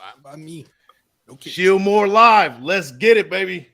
I mean, no kidding. Shieldmore live. Let's get it, baby.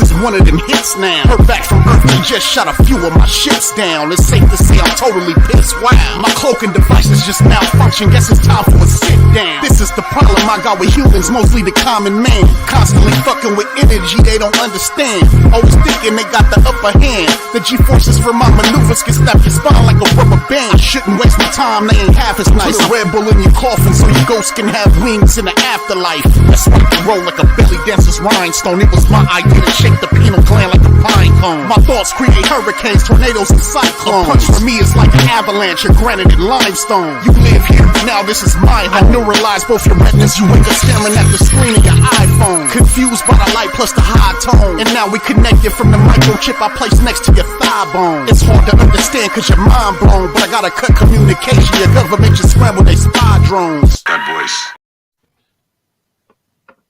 This is one of them hits now. Heard back from Earth and just shot a few of my shits down. It's safe to say I'm totally pissed. Wow. My cloaking devices just malfunction. Guess it's time for a sit down. This is the problem I got with humans, mostly the common man. Constantly fucking with energy they don't understand. Always thinking they got the upper hand. The G-forces from my maneuvers can snap your spine like a rubber band. I shouldn't waste my time, they ain't half as nice. Put a Red Bull in your coffin so your ghost can have wings in the afterlife. Let's rock and roll like a belly dancer's rhinestone. It was my idea to shake the pineal gland like a pine cone. My thoughts create hurricanes, tornadoes, and cyclones. A punch for me is like an avalanche of granite and limestone. You live here, now this is my home. I neuralize both your retinas, you wake up staring at the screen of your iPhone. Confused by the light plus the high tone. And now we connected from the microchip I placed next to your thigh bone. It's hard to understand cause your mind blown, but I gotta cut communication. Your government just scrambled they spy drones. That voice.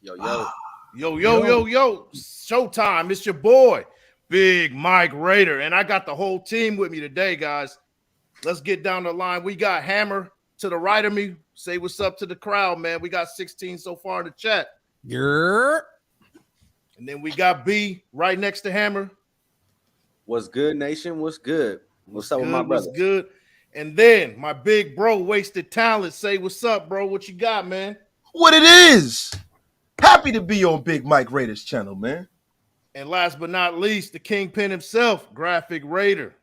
Yo. Showtime. It's your boy, Big Mike Raider. And I got the whole team with me today, guys. Let's get down the line. We got Hammer to the right of me. Say what's up to the crowd, man. We got 16 so far in the chat. Yeah. And then we got B right next to Hammer. What's good, nation? What's good? What's up with my brother? What's good? And then my big bro, Wasted Talent. Say what's up, bro. What you got, man? What it is. Happy to be on Big Mike Raiders channel, man. And last but not least, the Kingpin himself, Graphic Raider.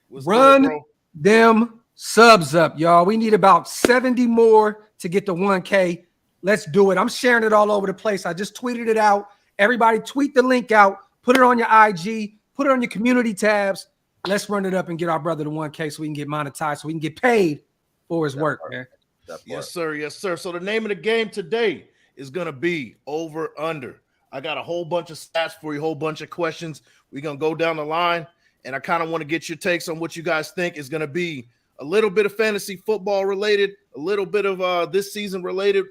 What's Run good, bro? them subs up, y'all. We need about 70 more to get to 1K. Let's do it. I'm sharing it all over the place. I just tweeted it out. Everybody tweet the link out. Put it on your IG. Put it on your community tabs. Let's run it up and get our brother to 1K so we can get monetized, so we can get paid for his work, man. Yes, sir. Yes, sir. So the name of the game today is going to be over under. I got a whole bunch of stats for you, a whole bunch of questions. We're going to go down the line, and I kind of want to get your takes on what you guys think is going to be a little bit of fantasy football related, a little bit of this season related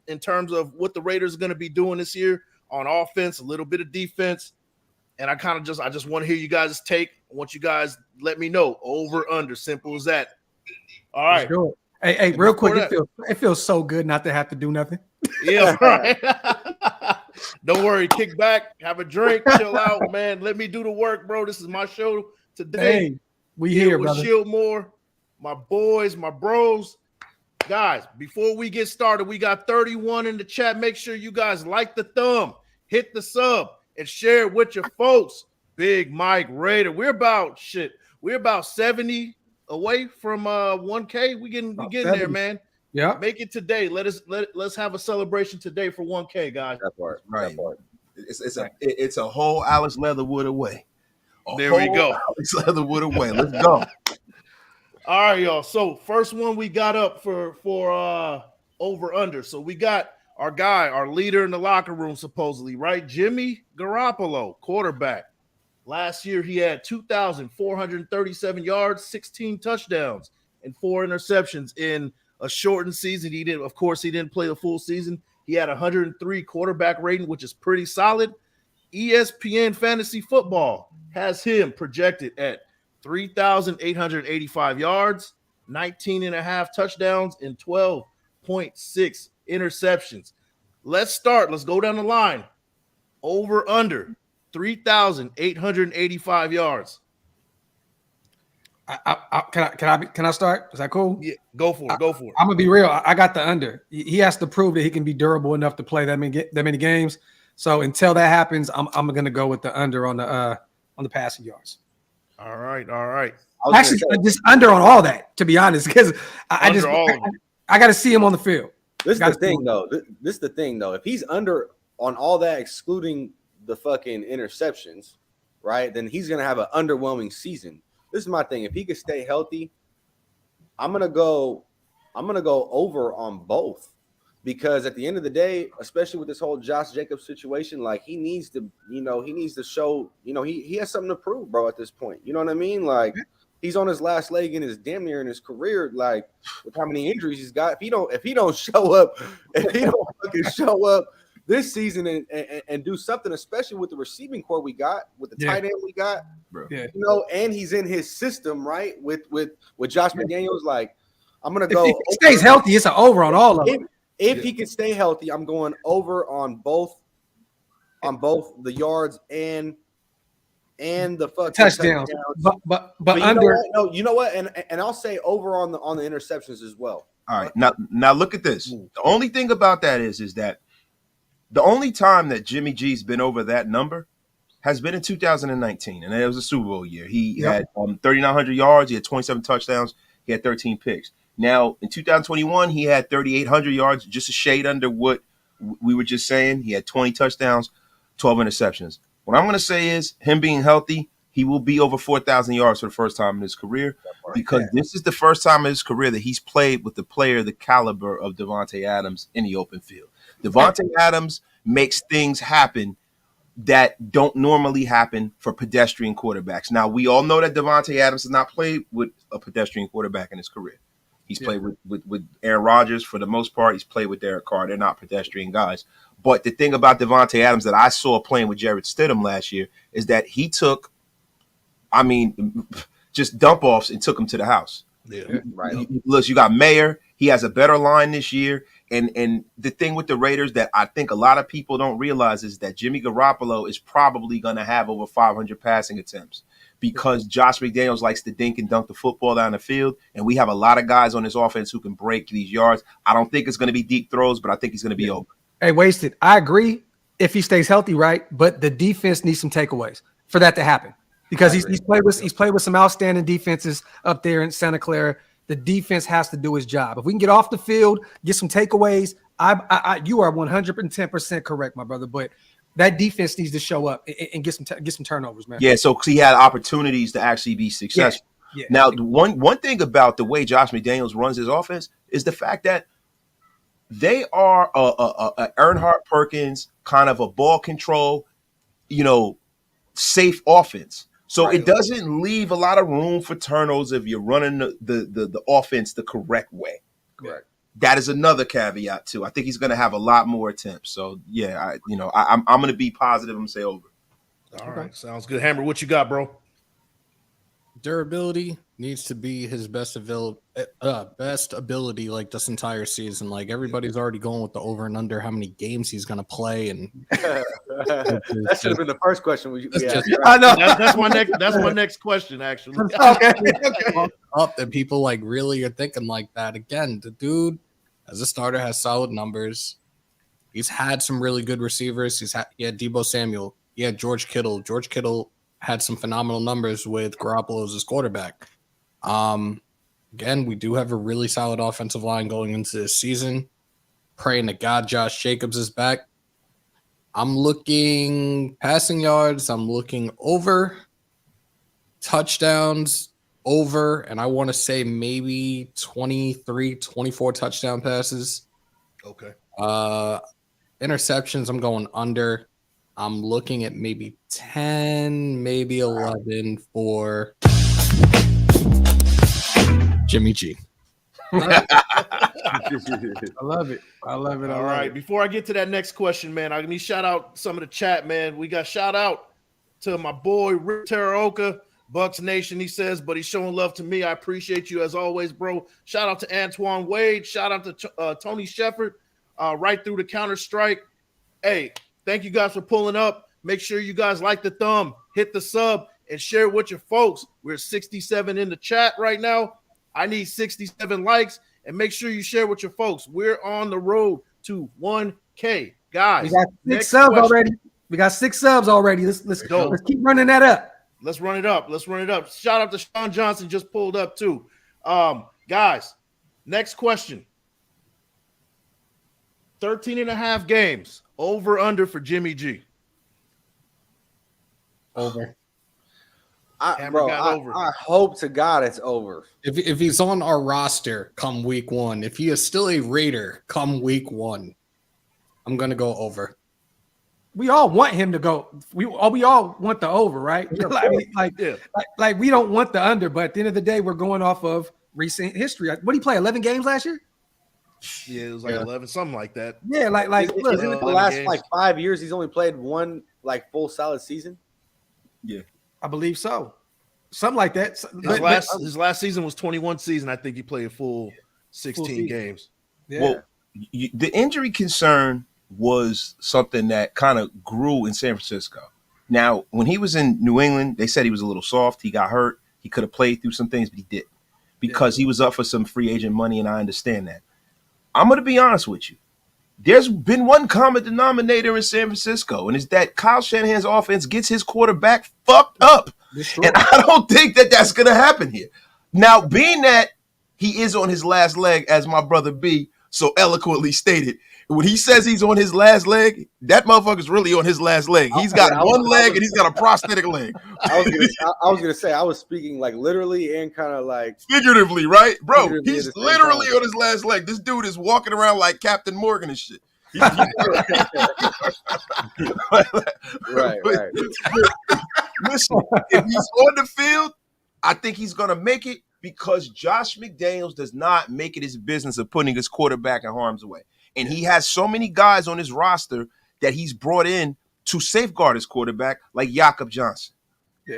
in terms of what the Raiders are going to be doing this year on offense, a little bit of defense. And I just want to hear you guys' take. I want you guys let me know. Over, under. Simple as that. All right. Hey, real quick, it feels so good not to have to do nothing. Yeah, right. Don't worry. Kick back, have a drink, chill out, man. Let me do the work, bro. This is my show today. Hey, we here, with brother. Shieldmore, my boys, my bros. Guys, before we get started, we got 31 in the chat. Make sure you guys like the thumb, hit the sub, and share it with your folks. Big Mike Raider. We're about 70 away from 1K. We getting there, man. Yeah. Make it today. Let's have a celebration today for 1K, guys. That part. Right. That part. It's a whole Alex Leatherwood away. There we go. Alex Leatherwood away. Let's go. All right, y'all. So first one we got up for over under. So we got our guy, our leader in the locker room, supposedly, right? Jimmy Garoppolo, quarterback. Last year he had 2,437 yards, 16 touchdowns, and 4 interceptions in a shortened season. He didn't play the full season. He had 103 quarterback rating, which is pretty solid. ESPN Fantasy Football has him projected at 3,885 yards, 19.5 touchdowns, and 12.6 interceptions. Let's go down the line. Over under 3,885 yards. Can I start? Is that cool? Yeah, go for it. I'm gonna be real. I got the under. He has to prove that he can be durable enough to play that many games. So until that happens, I'm gonna go with the under on the passing yards. All right. Actually, just under on all that, to be honest, because I got to see him on the field. This is the thing, though. If he's under on all that, excluding the fucking interceptions, right, then he's gonna have an underwhelming season. This is my thing. If he could stay healthy, I'm gonna go over on both, because at the end of the day, especially with this whole Josh Jacobs situation, like he needs to show, he has something to prove, bro, at this point. You know what I mean? Like he's on his last leg in his damn near in his career, like with how many injuries he's got. If he don't show up, fucking show up this season and do something, especially with the receiving core we got, with the tight end we got, bro. Yeah. you know, and he's in his system, right? With Josh McDaniels, like I'm gonna If go. he stays healthy, it's an over on all of them. If he can stay healthy, I'm going over on both the yards and the fucking Touchdowns. But you under. know what? No, you know what? And I'll say over on the interceptions as well. All right, now look at this. The only thing about that is that the only time that Jimmy G's been over that number has been in 2019, and it was a Super Bowl year. He had 3,900 yards, he had 27 touchdowns, he had 13 picks. Now in 2021, he had 3,800 yards, just a shade under what we were just saying. He had 20 touchdowns, 12 interceptions. What I'm going to say is, him being healthy, he will be over 4,000 yards for the first time in his career, because this is the first time in his career that he's played with the player the caliber of Devonte Adams in the open field. Devonte Adams makes things happen that don't normally happen for pedestrian quarterbacks. Now, we all know that Devonte Adams has not played with a pedestrian quarterback in his career. He's played with Aaron Rodgers for the most part. He's played with Derek Carr. They're not pedestrian guys. But the thing about Devonte Adams that I saw playing with Jarrett Stidham last year is that he took, just dump-offs and took him to the house. Yeah, right. Look, you got Mayer. He has a better line this year. And the thing with the Raiders that I think a lot of people don't realize is that Jimmy Garoppolo is probably going to have over 500 passing attempts, because Josh McDaniels likes to dink and dunk the football down the field, and we have a lot of guys on this offense who can break these yards. I don't think it's going to be deep throws, but I think he's going to be over. Hey, Wasted. I agree if he stays healthy, right? But the defense needs some takeaways for that to happen, because he's played with some outstanding defenses up there in Santa Clara. The defense has to do his job. If we can get off the field, get some takeaways, you are 110% correct, my brother. But that defense needs to show up and get some turnovers, man. Yeah, so he had opportunities to actually be successful. Yeah. Now, one thing about the way Josh McDaniels runs his offense is the fact that they are a Earnhardt Perkins kind of a ball control, safe offense. So it doesn't leave a lot of room for turnovers if you're running the offense the correct way. Correct. That is another caveat too. I think he's going to have a lot more attempts. So yeah, I'm going to be positive. I'm going to say over. All right, sounds good. Hammer, what you got, bro? Durability needs to be his best ability like this entire season. Like, everybody's already going with the over and under how many games he's going to play, and that should have been the first question. I know. That's my next question, actually. Okay. Up and people like really are thinking like that. Again, the dude as a starter has solid numbers. He's had some really good receivers. He had Deebo Samuel. He had George Kittle. George Kittle had some phenomenal numbers with Garoppolo as his quarterback. Again, we do have a really solid offensive line going into this season. Praying to God Josh Jacobs is back. I'm looking passing yards. I'm looking over. Touchdowns over. And I want to say maybe 23, 24 touchdown passes. Okay. Interceptions, I'm going under. I'm looking at maybe 10, maybe 11 for Jimmy G. I love it. All right. Before I get to that next question, man, I need to shout out some of the chat, man. We got shout out to my boy Rick Taraoka, Bucks Nation. He says, but he's showing love to me. I appreciate you as always, bro. Shout out to Antoine Wade. Shout out to Tony Shepard, right through the Counter Strike. Hey, thank you guys for pulling up. Make sure you guys like the thumb, hit the sub, and share with your folks. We're 67 in the chat right now. I need 67 likes, and make sure you share with your folks. We're on the road to 1K. Guys, we got 6 subs already. We got 6 subs already. Let's keep running that up. Let's run it up. Shout out to Sean Johnson, just pulled up too. Guys, next question. 13.5 games. Over under for Jimmy G. Over. I hope to God it's over. If he's on our roster come week 1, if he is still a Raider come week 1, I'm gonna go over. We all want him to go. We all want the over, right? Like we don't want the under, but at the end of the day, we're going off of recent history. What did he play? 11 games last year? Yeah, it was like 11, something like that. Yeah, like look, Isn't it the 11 last games. like 5 years he's only played one like full solid season? Yeah. I believe so. Something like that. His last season was 21 season. I think he played a full 16 season. games. Yeah. Well, the injury concern was something that kind of grew in San Francisco. Now, when he was in New England, they said he was a little soft. He got hurt. He could have played through some things, but he didn't because he was up for some free agent money, and I understand that. I'm going to be honest with you. There's been one common denominator in San Francisco, and it's that Kyle Shanahan's offense gets his quarterback fucked up. And I don't think that that's going to happen here. Now, being that he is on his last leg, as my brother B so eloquently stated, when he says he's on his last leg, that motherfucker's really on his last leg. He's got one leg and he's got a prosthetic leg. I was gonna say I was speaking like literally and kind of like Figuratively, right? Bro, figuratively he's at the same literally time. on his last leg. This dude is walking around like Captain Morgan and shit. right. Listen, if he's on the field, I think he's going to make it because Josh McDaniels does not make it his business of putting his quarterback in harm's way. And he has so many guys on his roster that he's brought in to safeguard his quarterback, like Jakob Johnson,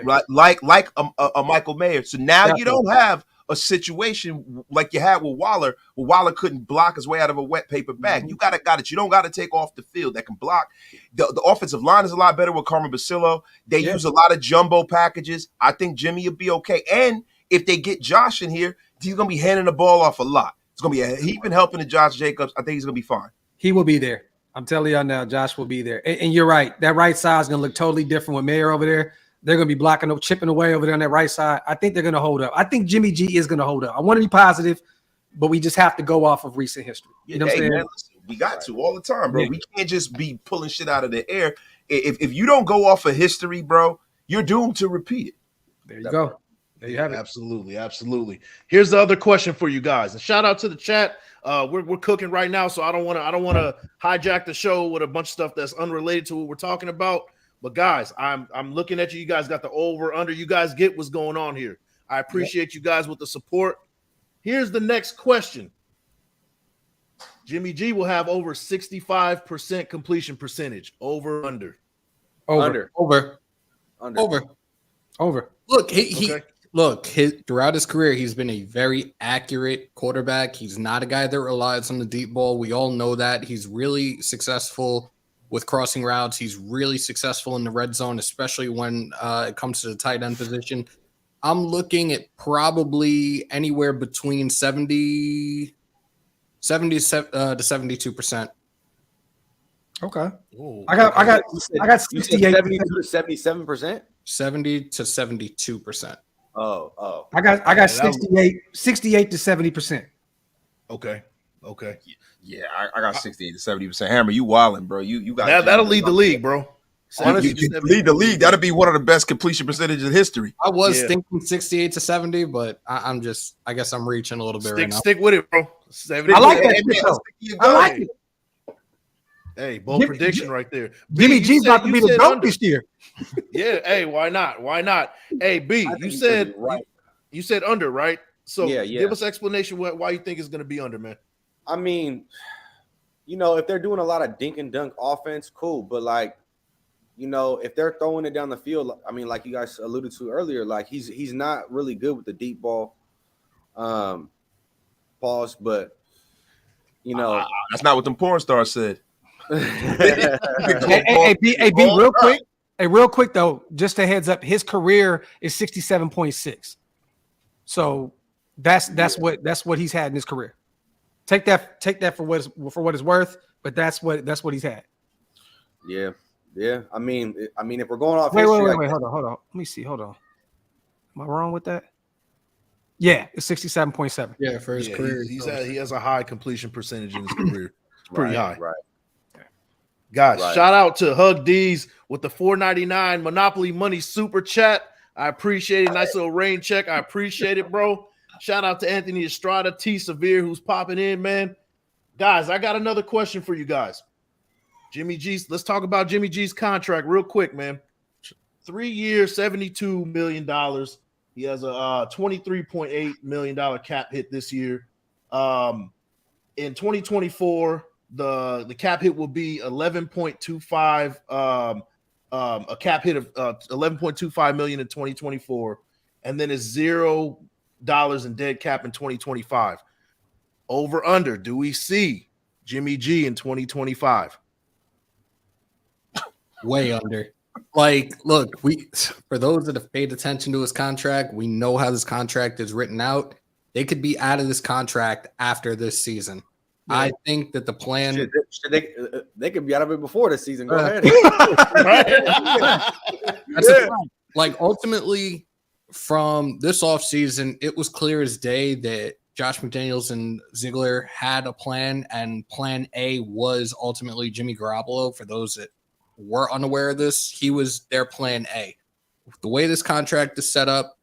right? Like a Michael Mayer. So now you don't have a situation like you had with Waller, where Waller couldn't block his way out of a wet paper bag. You got a guy that you don't got to take off the field that can block. The offensive line is a lot better with Carmen Basillo. They use a lot of jumbo packages. I think Jimmy will be okay. And if they get Josh in here, he's going to be handing the ball off a lot. It's going to be he's been helping to Josh Jacobs. I think he's going to be fine. He will be there. I'm telling y'all now, Josh will be there. And you're right. That right side is going to look totally different with Mayer over there. They're going to be blocking, chipping away over there on that right side. I think they're going to hold up. I think Jimmy G is going to hold up. I want to be positive, but we just have to go off of recent history. You know what I'm saying? Man, listen, we got to all the time, bro. Yeah. We can't just be pulling shit out of the air. If you don't go off of history, bro, you're doomed to repeat it. There you go. There you have it. Absolutely, absolutely. Here's the other question for you guys. And shout out to the chat. We're cooking right now, so I don't want to hijack the show with a bunch of stuff that's unrelated to what we're talking about. But guys, I'm looking at you. You guys got the over under. You guys get what's going on here. I appreciate you guys with the support. Here's the next question. Jimmy G will have over 65% completion percentage. Over under. Over. Look, throughout his career, he's been a very accurate quarterback. He's not a guy that relies on the deep ball. We all know that. He's really successful with crossing routes. He's really successful in the red zone, especially when it comes to the tight end position. I'm looking at probably anywhere between 70 to 72%. Okay. Ooh. I got 68 to 77%. 70 to 72%. Oh. I got 68 to 70%. Okay. Yeah, I got 68 to 70%. Hammer, you wilding, bro. You got that'll lead the league, bro. Honestly, you lead the league. That'll be one of the best completion percentages in history. I was thinking 68 to 70, but I guess I'm reaching a little bit right now. Stick with it, bro. 70. I like that. I like it. Hey, bold prediction right there. Jimmy G's about to be the GOAT this year. Yeah. Hey, why not? Hey, B, you said under, right? So give us explanation why you think it's going to be under, man. I mean, if they're doing a lot of dink and dunk offense, cool. But if they're throwing it down the field, I mean, like you guys alluded to earlier, like he's not really good with the deep ball. Pause, but that's not what them porn stars said. Hey, B, real quick though, just a heads up, his career is 67.6. So that's what he's had in his career. Take that for what it's worth, but that's what he's had. Yeah. I mean, if we're going off, wait, hold on. Let me see. Hold on. Am I wrong with that? Yeah, it's 67.7. Yeah, for his career, he has a high completion percentage in his career. It's pretty high. Right. Guys, shout out to Hug D's with the $4.99 Monopoly Money Super Chat. I appreciate it. Nice little rain check. I appreciate it, bro. Shout out to Anthony Estrada, T Severe, who's popping in, man. Guys, I got another question for you guys. Jimmy G's. Let's talk about Jimmy G's contract real quick, man. 3 years, $72 million. He has a $23.8 million cap hit this year. in 2024, the cap hit will be 11.25. A cap hit of 11.25 million in 2024, and then it's $0 in dead cap in 2025. Over under, do we see Jimmy G in 2025? Way under. Like, look, for those that have paid attention to his contract, we know how this contract is written out. They could be out of this contract after this season. Yeah. I think that the plan they could be out of it before the season. Go ahead. That's a fact. Like, ultimately, from this offseason, it was clear as day that Josh McDaniels and Ziegler had a plan, and plan A was ultimately Jimmy Garoppolo. For those that were unaware of this, he was their plan A. The way this contract is set up,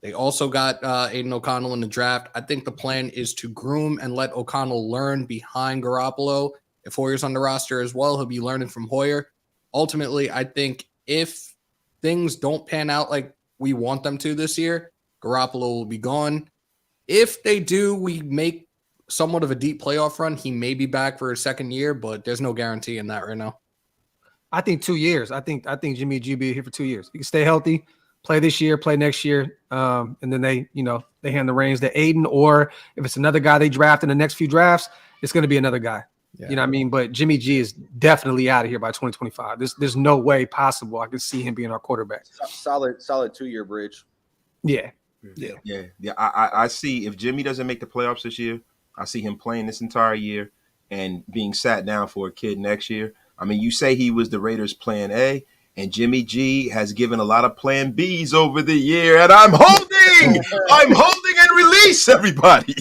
they also got Aiden O'Connell in the draft. I think the plan is to groom and let O'Connell learn behind Garoppolo. If Hoyer's on the roster as well, he'll be learning from Hoyer. Ultimately, I think if things don't pan out like we want them to this year, Garoppolo will be gone. If they do, we make somewhat of a deep playoff run. He may be back for a second year, but there's no guarantee in that right now. I think 2 years. I think Jimmy G will be here for 2 years. He can stay healthy, play this year, play next year, and then they hand the reins to Aiden, or if it's another guy they draft in the next few drafts, it's going to be another guy. Yeah. You know what I mean? But Jimmy G is definitely out of here by 2025. There's no way possible I could see him being our quarterback. Solid 2-year bridge. Yeah. I see if Jimmy doesn't make the playoffs this year, I see him playing this entire year and being sat down for a kid next year. I mean, you say he was the Raiders' plan A, and Jimmy G has given a lot of plan Bs over the year, and I'm holding and release everybody.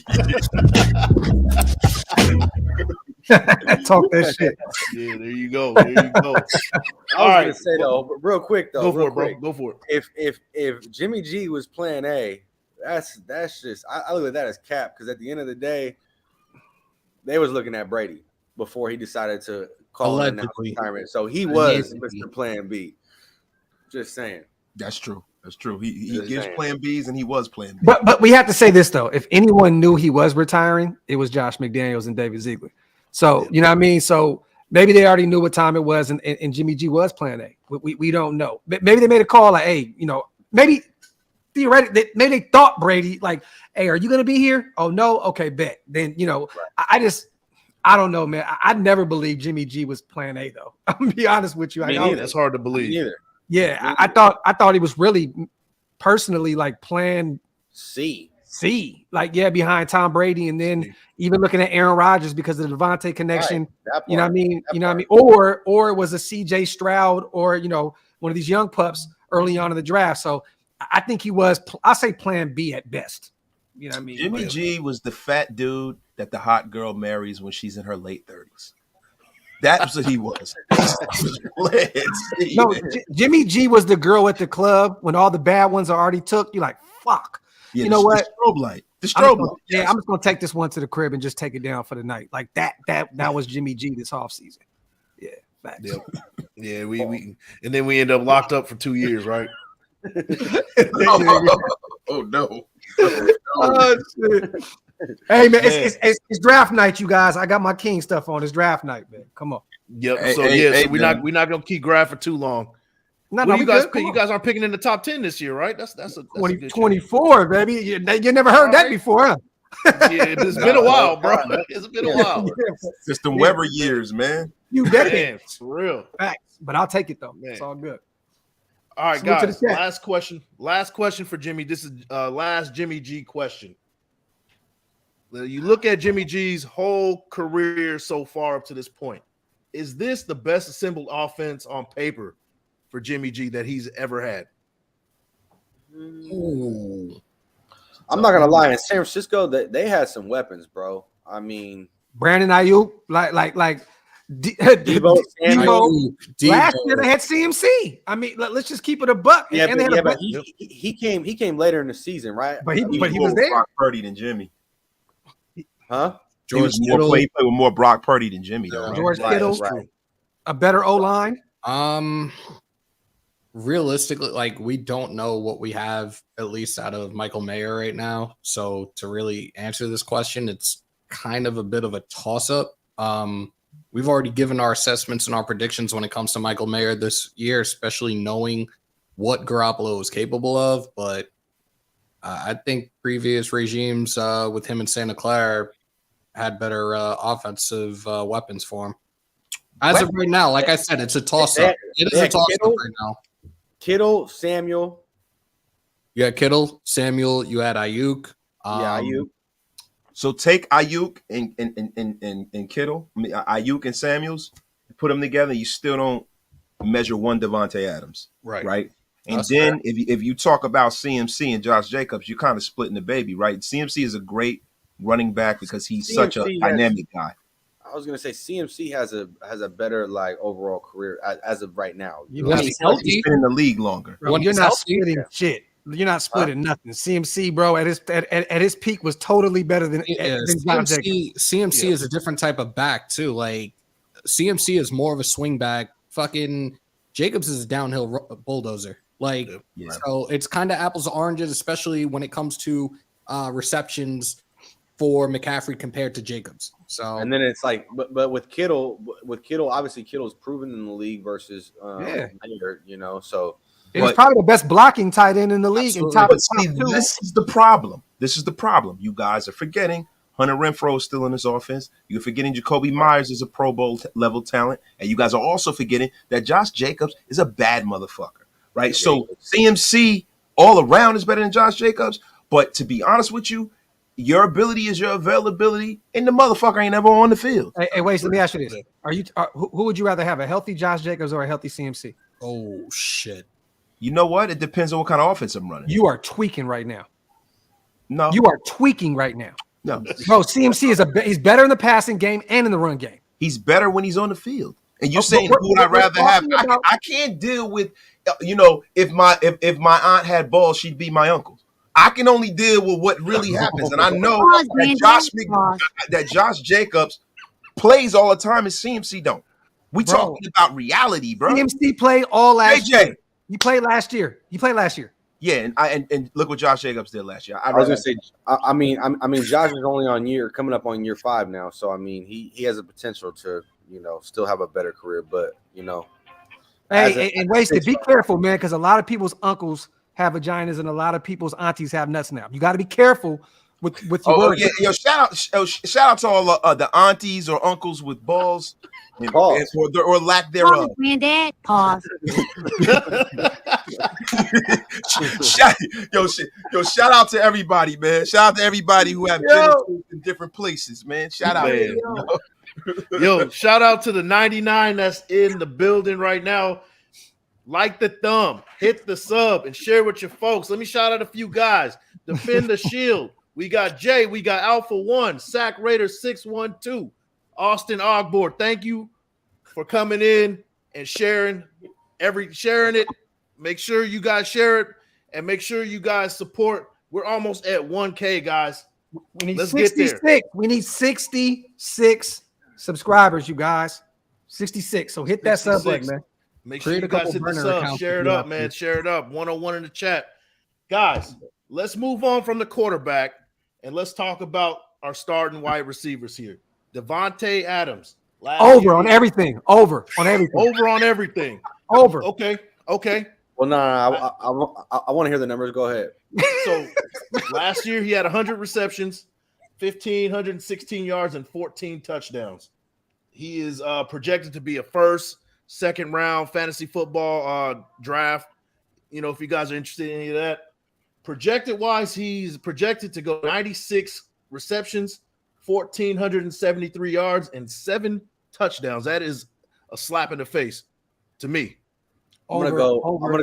Talk that shit. Yeah, there you go. I was gonna say though, real quick though, go for it. If Jimmy G was plan A, that's just I look at that as cap, because at the end of the day, they was looking at Brady before he decided to call in retirement. So he was Mr. Plan B. Just saying. That's true. He gives saying. Plan Bs, and he was plan B. But we have to say this though: if anyone knew he was retiring, it was Josh McDaniels and David Ziegler. So you know what I mean. So maybe they already knew what time it was, and Jimmy G was plan A. We don't know. Maybe they made a call like, hey, maybe theoretically, maybe they thought Brady like, hey, are you going to be here? Oh no, okay, bet. Then right. I don't know, man. I never believed Jimmy G was plan A though. I'm gonna be honest with you. That's hard to believe. Yeah, I thought he was really personally like plan C. Like, behind Tom Brady, and then even looking at Aaron Rodgers because of the Devonte connection. Right. You know what I mean? What I mean? Or it was a CJ Stroud, or one of these young pups early on in the draft. So I think he was, I'll say plan B at best. You know what I mean? Jimmy G was the fat dude that the hot girl marries when she's in her late 30s. That's what he was. No, Jimmy G was the girl at the club when all the bad ones are already took. You're like, fuck. Yeah, you know what? The strobe light. Yeah, I'm just gonna take this one to the crib and just take it down for the night. Like that was Jimmy G this offseason. Yeah, facts. Yep. Yeah, we and then we end up locked up for 2 years, right? Oh no. Oh shit. Hey man, it's draft night, you guys. I got my King stuff on. It's draft night, man. Come on. Yep. So we're not gonna keep Graf for too long. No, you guys pick? You guys aren't picking in the top 10 this year, right? That's a 2024, baby. You never heard that before, huh? Yeah, it's been a while, bro. It's been a while. It's the Weber years, man. You bet, for real. Facts. But I'll take it though. Man. It's all good. All right, guys. Last question for Jimmy. This is last Jimmy G question. You look at Jimmy G's whole career so far up to this point. Is this the best assembled offense on paper for Jimmy G that he's ever had? Ooh. I'm not gonna lie. In San Francisco, they had some weapons, bro. I mean, Brandon Ayuk, like Debo. Last year they had CMC. I mean, let's just keep it a buck. Yeah, but he came later in the season, right? But he was there. Brock Purdy than Jimmy. Huh? George Kittle played with more Brock Purdy than Jimmy, though. George Kittle, a better O-line. Realistically, like, we don't know what we have, at least out of Michael Mayer right now. So to really answer this question, it's kind of a bit of a toss-up. We've already given our assessments and our predictions when it comes to Michael Mayer this year, especially knowing what Garoppolo is capable of. But I think previous regimes with him and Santa Clara had better offensive weapons for him. As of right now, like I said, it's a toss-up. It is a toss-up right now. Kittle, Samuel. You had Kittle, Samuel. You had Ayuk. Ayuk. So take Ayuk and Kittle, Ayuk and Samuels, put them together. You still don't measure one Devonte Adams, right? And That's then fair. if you talk about CMC and Josh Jacobs, you're kind of splitting the baby, right? CMC is a great running back because he's such a dynamic guy. I was gonna say CMC has a better like overall career as of right now. When he's healthy, He's been in the league longer. Bro, you're not splitting shit. You're not splitting nothing. CMC, bro, at his peak was totally better than John Jacobs. CMC is a different type of back too. Like CMC is more of a swing back. Fucking Jacobs is a downhill bulldozer. Like so, it's kind of apples to oranges, especially when it comes to receptions for McCaffrey compared to Jacobs. So and then it's like, but with Kittle, obviously Kittle's proven in the league versus Mayer, so. He's probably the best blocking tight end in the league. And top But see, this is the problem. You guys are forgetting Hunter Renfro is still in this offense. You're forgetting Jacoby Myers is a Pro Bowl level talent. And you guys are also forgetting that Josh Jacobs is a bad motherfucker, right? So CMC all around is better than Josh Jacobs. But to be honest with you, your ability is your availability, and the motherfucker ain't ever on the field. Hey, wait, let me ask you this. Who would you rather have, a healthy Josh Jacobs or a healthy CMC? oh shit. You know what? It depends on what kind of offense I'm running. You are tweaking right now. No. You are tweaking right now. No. Bro, CMC he's better in the passing game and in the run game. He's better when he's on the field. And you're saying who would I rather have? I can't deal with, if my aunt had balls, she'd be my uncle. I can only deal with what really happens. And I know that Josh Jacobs plays all the time and CMC don't. We talking about reality, bro. CMC played all last year. He played last year. Yeah, and look what Josh Jacobs did last year. I was gonna say, I mean, Josh is only coming up on year 5 now. So I mean, he has a potential to, still have a better career. But hey, and Wasted, be careful, man, because a lot of people's uncles have vaginas and a lot of people's aunties have nuts now. You got to be careful with your words. Yeah, shout out to all the aunties or uncles with balls. Or lack thereof. Granddad, pause. Shout out to everybody, man. Shout out to everybody who have genitals in different places, man. Shout out. Yo, shout out to the 99 that's in the building right now. Like the thumb, hit the sub, and share with your folks. Let me shout out a few guys. Defend the Shield. We got Jay. We got Alpha 1, Sack Raider 612. Austin Ogboard, thank you for coming in and sharing it. Make sure you guys share it and make sure you guys support. We're almost at 1K, guys. Let's get there. We need 66 subscribers, you guys. 66. So hit that sub button, man. Make sure you guys hit the sub. Share it up, man. Share it up. 101 in the chat. Guys, let's move on from the quarterback and let's talk about our starting wide receivers here. Devonte Adams. Over on everything. Over on everything. Okay. Well, no, I want to hear the numbers. Go ahead. So last year he had 100 receptions, 1,516 yards, and 14 touchdowns. He is projected to be a second round fantasy football draft. If you guys are interested in any of that. Projected wise, he's projected to go 96 receptions, 1,473 yards, and 7 touchdowns. That is a slap in the face to me. I'm gonna go over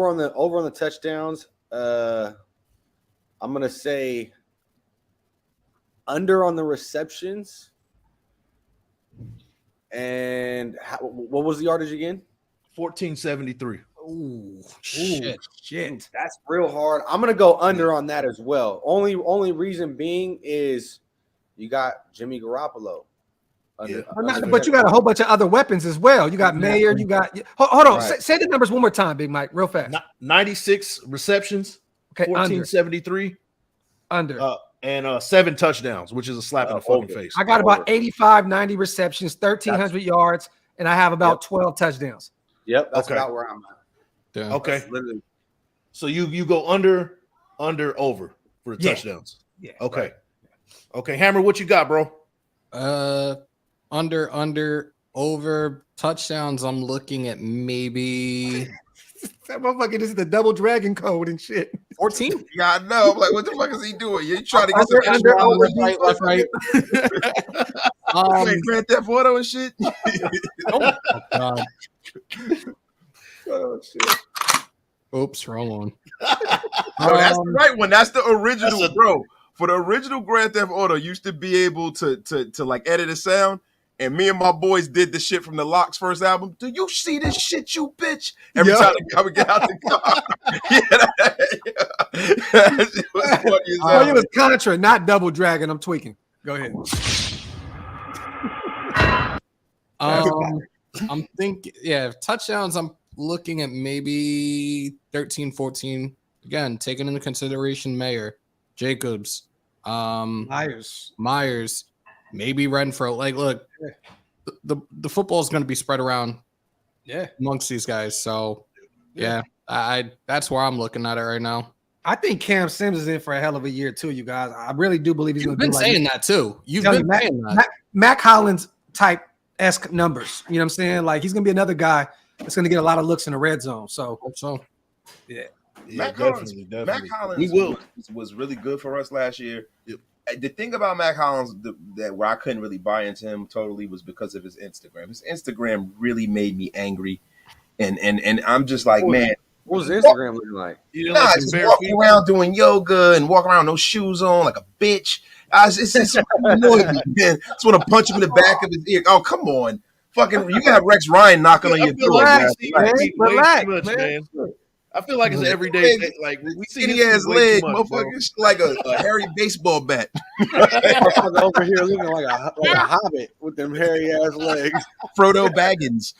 on the touchdowns. I'm gonna say under on the receptions. And what was the yardage again? 1,473. Ooh, shit. That's real hard. I'm gonna go under on that as well. Only reason being is you got Jimmy Garoppolo. But you got a whole bunch of other weapons as well. You got Mayer. You got hold on. Right. Say the numbers one more time, Big Mike, real fast. 96 receptions. Okay, 1,473 under. and 7 touchdowns, which is a slap in the fucking face. I got about 85, 90 receptions, 1,300 yards, and I have about 12 touchdowns. Yep, that's Okay. about where I'm at. Yeah. Okay. That's literally. So you go under, over for the Yeah. touchdowns. Yeah. Okay. Right. Okay, Hammer, what you got, bro? Under, over touchdowns. I'm looking at maybe That motherfucker is the double dragon code and shit. 14. Yeah, I know. I'm like, what the fuck is he doing? You trying to get Under, some under, extra over, Left, right. like Grand Theft Auto and shit? Oh, God. Oh shit. Oops, wrong one. No, that's the right one. That's the original, That's a- bro. For the original Grand Theft Auto, used to be able to like edit a sound. And me and my boys did the shit from the Locks first album. Do you see this shit, you bitch? Every time I would get out the car. That shit was funny as Oh, hell. it was Contra, not double dragon. I'm tweaking. Go ahead. I'm thinking, touchdowns. I'm looking at maybe 13, 14. Again, taking into consideration Mayer, Jacobs, Myers. maybe Renfro. Like, look, the football is going to be spread around, amongst these guys. So, I that's where I'm looking at it right now. I think Cam Sims is in for a hell of a year too, you guys. I really do believe he's You've going to been do saying that too. You've Tell been you, Mac- saying that. Mac Hollins type esque numbers. You know what I'm saying? Like he's going to be another guy that's going to get a lot of looks in the red zone. So Yeah, Mac definitely. Hollins We will. was really good for us last year. Yep. The thing about Mac Hollins that where I couldn't really buy into him totally was because of his Instagram. His Instagram really made me angry. And I'm just like, man, What was Instagram looking like? You didn't nah, like just some bare walking feet? around doing yoga and walking around with no shoes on like a bitch. It's annoying me, man. I just want to punch him in the back of his ear. Oh, come on. Fucking, you got Rex Ryan knocking on I your feel door. like man. we see your feet way Relax, too much, man. man. I feel like it's an everyday thing. Like we see Skinny his ass feet way leg, too much, bro. motherfucker. It's like a hairy baseball bat. Motherfucker over here looking like a hobbit with them hairy ass legs. Frodo Baggins.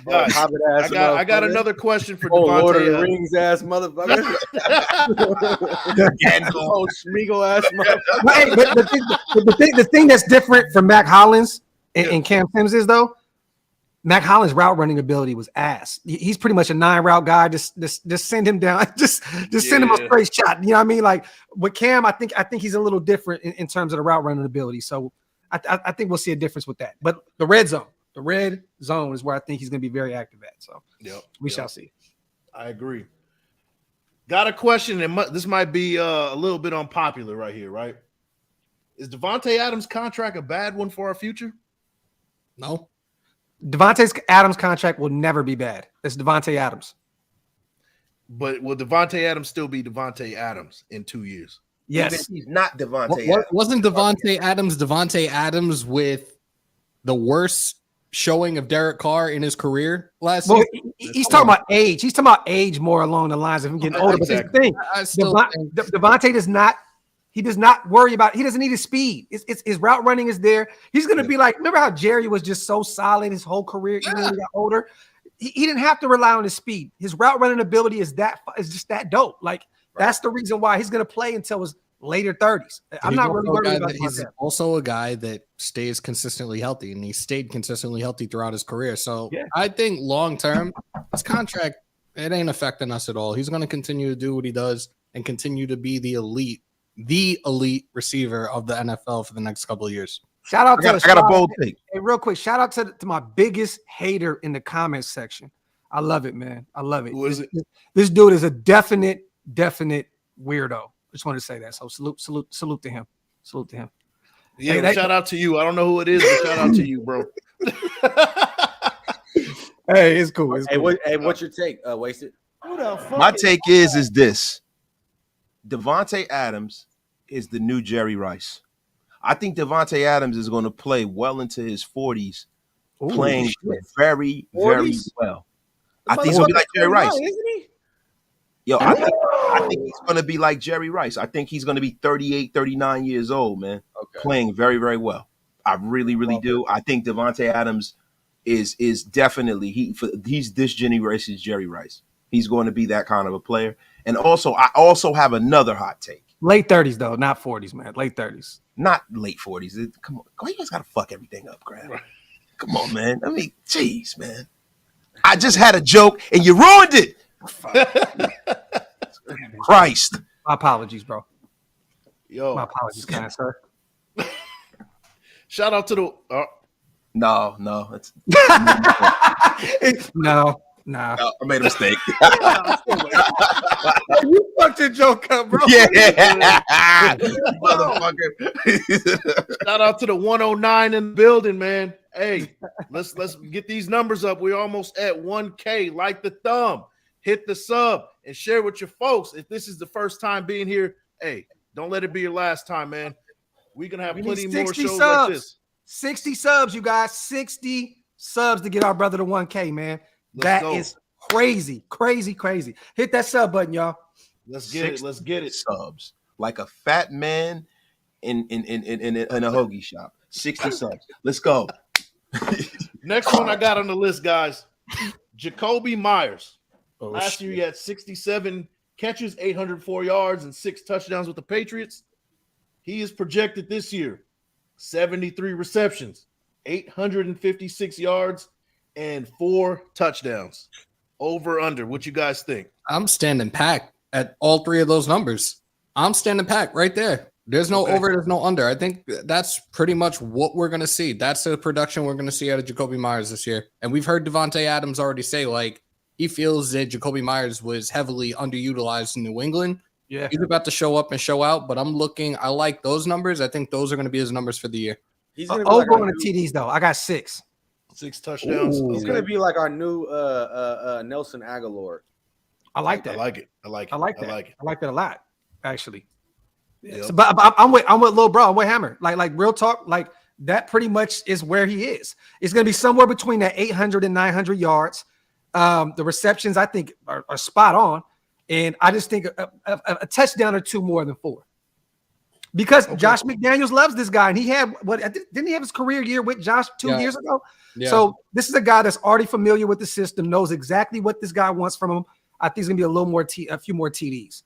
Guys, Hobbit ass. I got another question for Oh, Lord of the Devontae. Rings ass motherfucker. Oh, Schmeagle ass motherfucker. But, hey, but the thing that's different from Mac Hollins and Cam Sims is though, Mac Hollins' route running ability was ass. He's pretty much a 9 route guy. Just send him down. Just send him a straight shot. You know what I mean? Like with Cam, I think he's a little different in terms of the route running ability. So I think we'll see a difference with that. But the red zone is where I think he's going to be very active at. So we shall see. I agree. Got a question, and this might be a little bit unpopular right here, right? Is Devonte Adams' contract a bad one for our future? No. Devonte Adams' contract will never be bad. It's Devonte Adams. But will Devonte Adams still be Devonte Adams in 2 years? Yes. Even if he's not Devontae Adams. Wasn't Devonte Adams with the worst showing of Derek Carr in his career last Well, season? he's talking about age. He's talking about age more along the lines of him getting older. But that's the thing. I still think Devontae does not worry about. He doesn't need his speed. It's his route running is there. He's gonna be like. Remember how Jerry was just so solid his whole career, even when he got older. He didn't have to rely on his speed. His route running ability is just that dope. Like that's the reason why he's gonna play until his later 30s. I'm not really worried about he's that. also a guy that stays consistently healthy, and he stayed consistently healthy throughout his career. So I think long term, his contract it ain't affecting us at all. He's going to continue to do what he does and continue to be the elite receiver of the NFL for the next couple of years. Shout out I got a bold take. Hey, real quick, shout out to my biggest hater in the comments section. I love it, man. I love it. Who is it? This dude is a definite weirdo. Just wanted to say that. So salute to him. Salute to him. Yeah, Hey, shout out to you. I don't know who it is, but shout out to you, bro. Hey, it's cool. It's Hey, cool. what's your take? Wasted. My take is this: Devonte Adams is the new Jerry Rice. I think Devonte Adams is going to play well into his 40s, playing very, very well. I think he's going to be like Jerry Rice. Isn't he? Yo, I think he's going to be like Jerry Rice. I think he's going to be 38, 39 years old, man, playing very, very well. I really, really do. I think Devonte Adams is definitely he's this generation's Jerry Rice. He's going to be that kind of a player. And also, I also have another hot take. Late 30s though, not 40s, man. Late 30s. Not late 40s. Come on, you guys gotta fuck everything up, Graham. Right. Come on, man. I mean, jeez, man. I just had a joke and you ruined it. Christ. My apologies, bro. Yo, my apologies, kind sir. Shout out to the. No, it's no. I made a mistake. You fucked your joke up, bro. Yeah, motherfucker. Shout out to the 109 in the building, man. Hey, let's get these numbers up. We're almost at 1K. Like the thumb, hit the sub, and share with your folks. If this is the first time being here, hey, don't let it be your last time, man. We're gonna have plenty more shows subs. like this. 60 subs, you guys. 60 subs to get our brother to 1K, man. That is crazy. Hit that sub button, y'all. Let's get it. Subs like a fat man in a hoagie shop. 60 subs. Let's go. Next one I got on the list, guys. Jacoby Myers. Last year he had 67 catches, 804 yards, and 6 touchdowns with the Patriots. He is projected this year 73 receptions, 856 yards, and 4 touchdowns. Over under. What you guys think? I'm standing pat at all 3 of those numbers. I'm standing pat right there. There's no over, there's no under. I think that's pretty much what we're going to see. That's the production we're going to see out of Jacoby Myers this year. And we've heard Devonte Adams already say, like, he feels that Jacoby Myers was heavily underutilized in New England. Yeah. He's about to show up and show out, but I like those numbers. I think those are going to be his numbers for the year. He's going to over on the TDs, though. I got 6. 6 touchdowns. He's going to be like our new Nelson Aguilar. I like that. I like it. I like that a lot, actually. Yep. So, but I'm with Lil Bro. I'm with Hammer. Like real talk. Like that pretty much is where he is. It's going to be somewhere between that 800 and 900 yards. The receptions I think are spot on, and I just think a touchdown or 2 more than 4. Because Josh McDaniels loves this guy, and he had didn't he have his career year with Josh 2 years ago? Yeah. So this is a guy that's already familiar with the system, knows exactly what this guy wants from him. I think it's gonna be a few more TDs.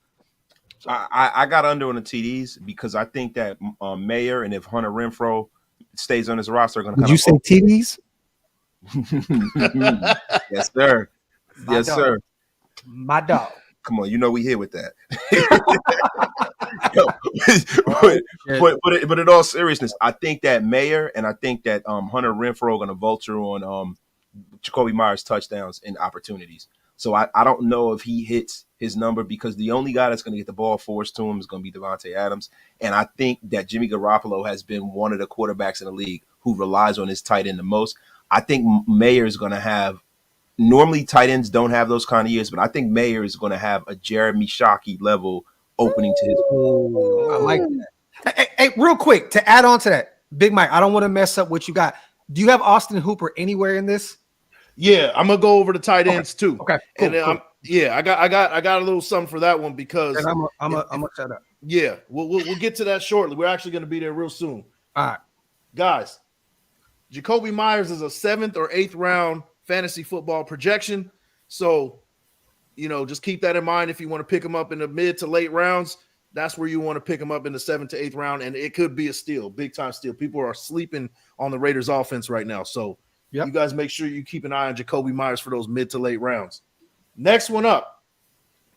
So. I got under on the TDs because I think that Mayer and if Hunter Renfro stays on his roster, are going to. Did you say TDs? Yes, sir. Yes, sir. My dog. Come on, you know we here with that. but in all seriousness, I think that Mayer and I think that Hunter Renfro are going to vulture on Jacoby Myers touchdowns and opportunities. So I don't know if he hits his number because the only guy that's going to get the ball forced to him is going to be Devonte Adams. And I think that Jimmy Garoppolo has been one of the quarterbacks in the league who relies on his tight end the most. I think Mayer is going to have – normally tight ends don't have those kind of years, but I think Mayer is going to have a Jeremy Shockey level opening to his – I like that. Hey, real quick, to add on to that, Big Mike, I don't want to mess up what you got. Do you have Austin Hooper anywhere in this? Yeah, I'm gonna go over the tight ends too. Okay, cool, and cool. I got a little something for that one because I'm gonna shut up. Yeah, we'll get to that shortly. We're actually gonna be there real soon. All right, guys. Jacoby Myers is a 7th or 8th round fantasy football projection, so just keep that in mind. If you want to pick him up in the mid to late rounds, that's where you want to pick him up in the 7th to 8th round, and it could be a steal, big time steal. People are sleeping on the Raiders offense right now, so. Yep. You guys make sure you keep an eye on Jacoby Myers for those mid to late rounds. Next one up,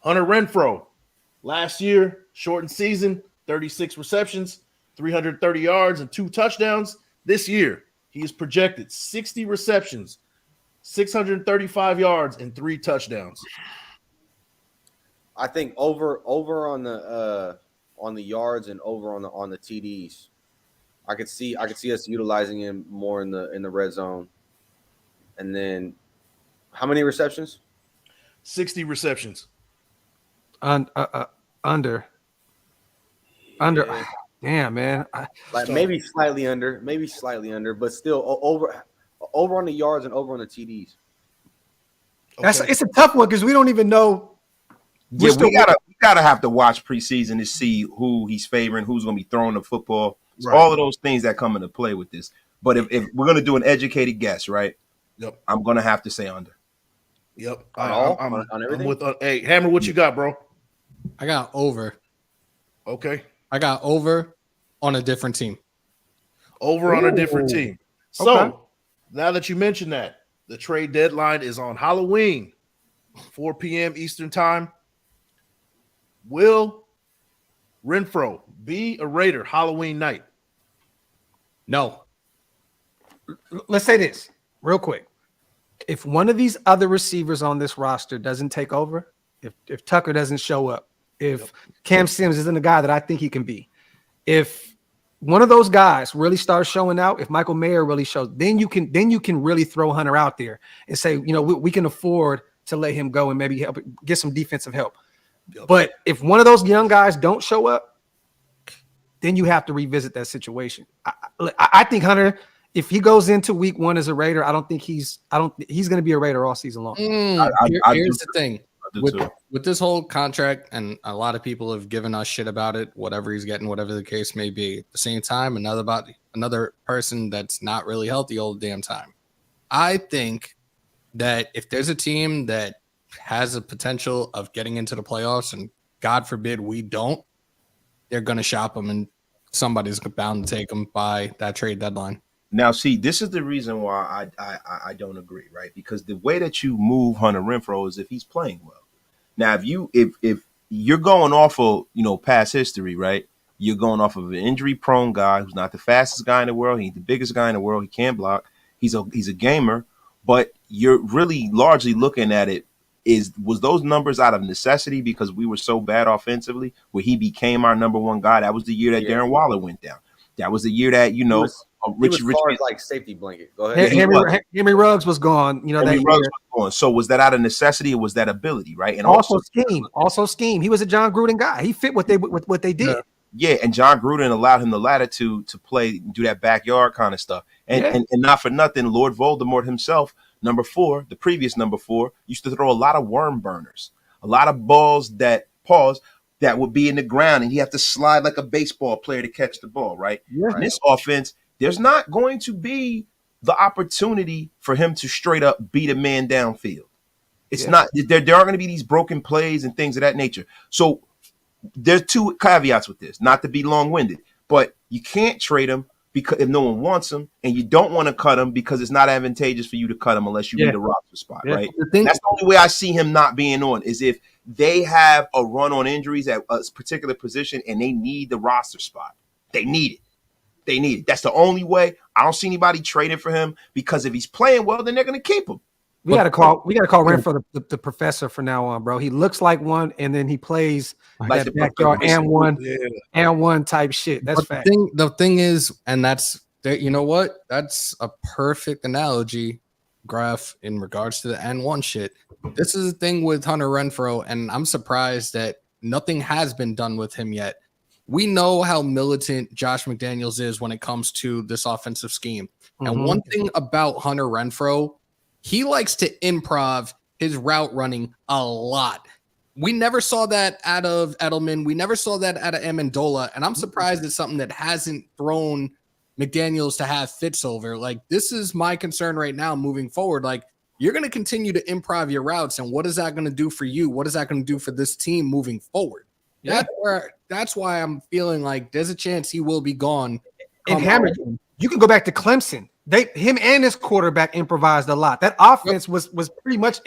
Hunter Renfro. Last year, shortened season, 36 receptions, 330 yards, and 2 touchdowns. This year, he is projected 60 receptions, 635 yards, and 3 touchdowns. I think over on the yards and over on the TDs. I could see us utilizing him more in the red zone. And then, how many receptions? 60 receptions. Under. Yeah. Damn, man. Maybe slightly under, but still over on the yards and over on the TDs. Okay. It's a tough one because we don't even know. Yeah, we gotta have to watch preseason to see who he's favoring, who's going to be throwing the football. Right. All of those things that come into play with this. But if we're going to do an educated guess, right? Yep. I'm gonna have to say under. Yep. On everything? I'm with hey, Hammer, what you got, bro? I got over. Okay. I got over on a different team. Over on a different Ooh. team. So Okay. now that you mentioned that, the trade deadline is on Halloween, 4 p.m. Eastern time. Will Renfro be a Raider Halloween night? No. Let's say this real quick. If one of these other receivers on this roster doesn't take over, if Tucker doesn't show up, if Cam Sims isn't the guy that I think he can be, if one of those guys really starts showing out, if Michael Mayer really shows, then you can really throw Hunter out there and say, we can afford to let him go and maybe help get some defensive help. Yep. But if one of those young guys don't show up, then you have to revisit that situation. I think Hunter, if he goes into week 1 as a Raider, I don't think he's going to be a Raider all season long. Here's the thing. With With this whole contract, and a lot of people have given us shit about it, whatever he's getting, whatever the case may be. At the same time, another person that's not really healthy all the damn time. I think that if there's a team that has a potential of getting into the playoffs, and God forbid we don't, they're going to shop him, and somebody's bound to take him by that trade deadline. Now, see, this is the reason why I don't agree, right? Because the way that you move Hunter Renfro is if he's playing well. Now, if you're going off of past history, right? You're going off of an injury-prone guy who's not the fastest guy in the world. He's the biggest guy in the world. He can't block. He's a gamer, but you're really largely looking at it. Was those numbers out of necessity because we were so bad offensively where he became our number one guy? That was the year that Darren Waller went down. That was the year that Rich like safety blanket. Go ahead. Henry Ruggs was gone. Henry Ruggs was gone. So was that out of necessity or was that ability, right? And also scheme. He was a John Gruden guy. He fit what they did. Yeah, and John Gruden allowed him the latitude to play, do that backyard kind of stuff. And not for nothing, Lord Voldemort himself, number 4, the previous number 4, used to throw a lot of worm burners, a lot of balls that would be in the ground, and you have to slide like a baseball player to catch the ball, right? Yeah. In this offense, there's not going to be the opportunity for him to straight up beat a man downfield. It's not. There aren't going to be these broken plays and things of that nature. So there's 2 caveats with this, not to be long-winded, but you can't trade him because if no one wants him, and you don't want to cut him because it's not advantageous for you to cut him unless you need a roster spot, right? That's the only way I see him not being on is if they have a run on injuries at a particular position and they need the roster spot. They need it. That's the only way. I don't see anybody trading for him because if he's playing well, then they're going to keep him. We got to call Renfro the professor from now on, bro. He looks like one, and then he plays like that backyard and one type shit. That's fact. The thing is, and that's you know what? That's a perfect analogy, Graph, in regards to the N1 shit. This is the thing with Hunter Renfro, and I'm surprised that nothing has been done with him yet. We know how militant Josh McDaniels is when it comes to this offensive scheme. And one thing about Hunter Renfro, he likes to improv his route running a lot. We never saw that out of Edelman. We never saw that out of Amendola. And I'm surprised it's something that hasn't thrown McDaniels to have fits over. Like, this is my concern right now moving forward. Like, you're going to continue to improv your routes. And what is that going to do for you? What is that going to do for this team moving forward? Yeah. That's why I'm feeling like there's a chance he will be gone. And Hammer, you can go back to Clemson. Him and his quarterback improvised a lot. That offense was pretty much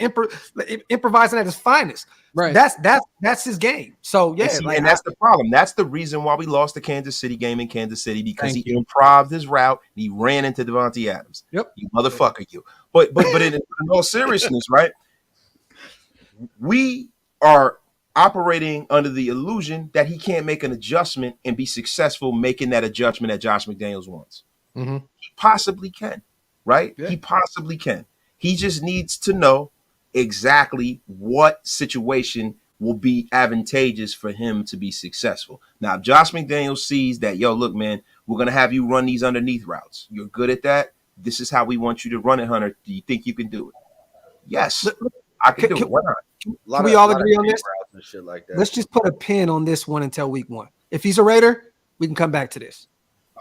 improvising at his finest. Right. That's his game. So yeah, and that's the problem. That's the reason why we lost the Kansas City game in Kansas City because he improvised his route and he ran into Devonte Adams. Yep. You motherfucker, you. But in all seriousness, right? We are operating under the illusion that he can't make an adjustment and be successful making that adjustment that Josh McDaniels wants. Mm-hmm. He possibly can, right? Yeah. He possibly can. He just needs to know exactly what situation will be advantageous for him to be successful. Now, if Josh McDaniels sees that, look, man, we're going to have you run these underneath routes. You're good at that. This is how we want you to run it, Hunter. Do you think you can do it? Yes, I can do it. Why not? Can we all agree on this? And shit like that. Let's just put a pin on this one until week 1. If he's a Raider, we can come back to this.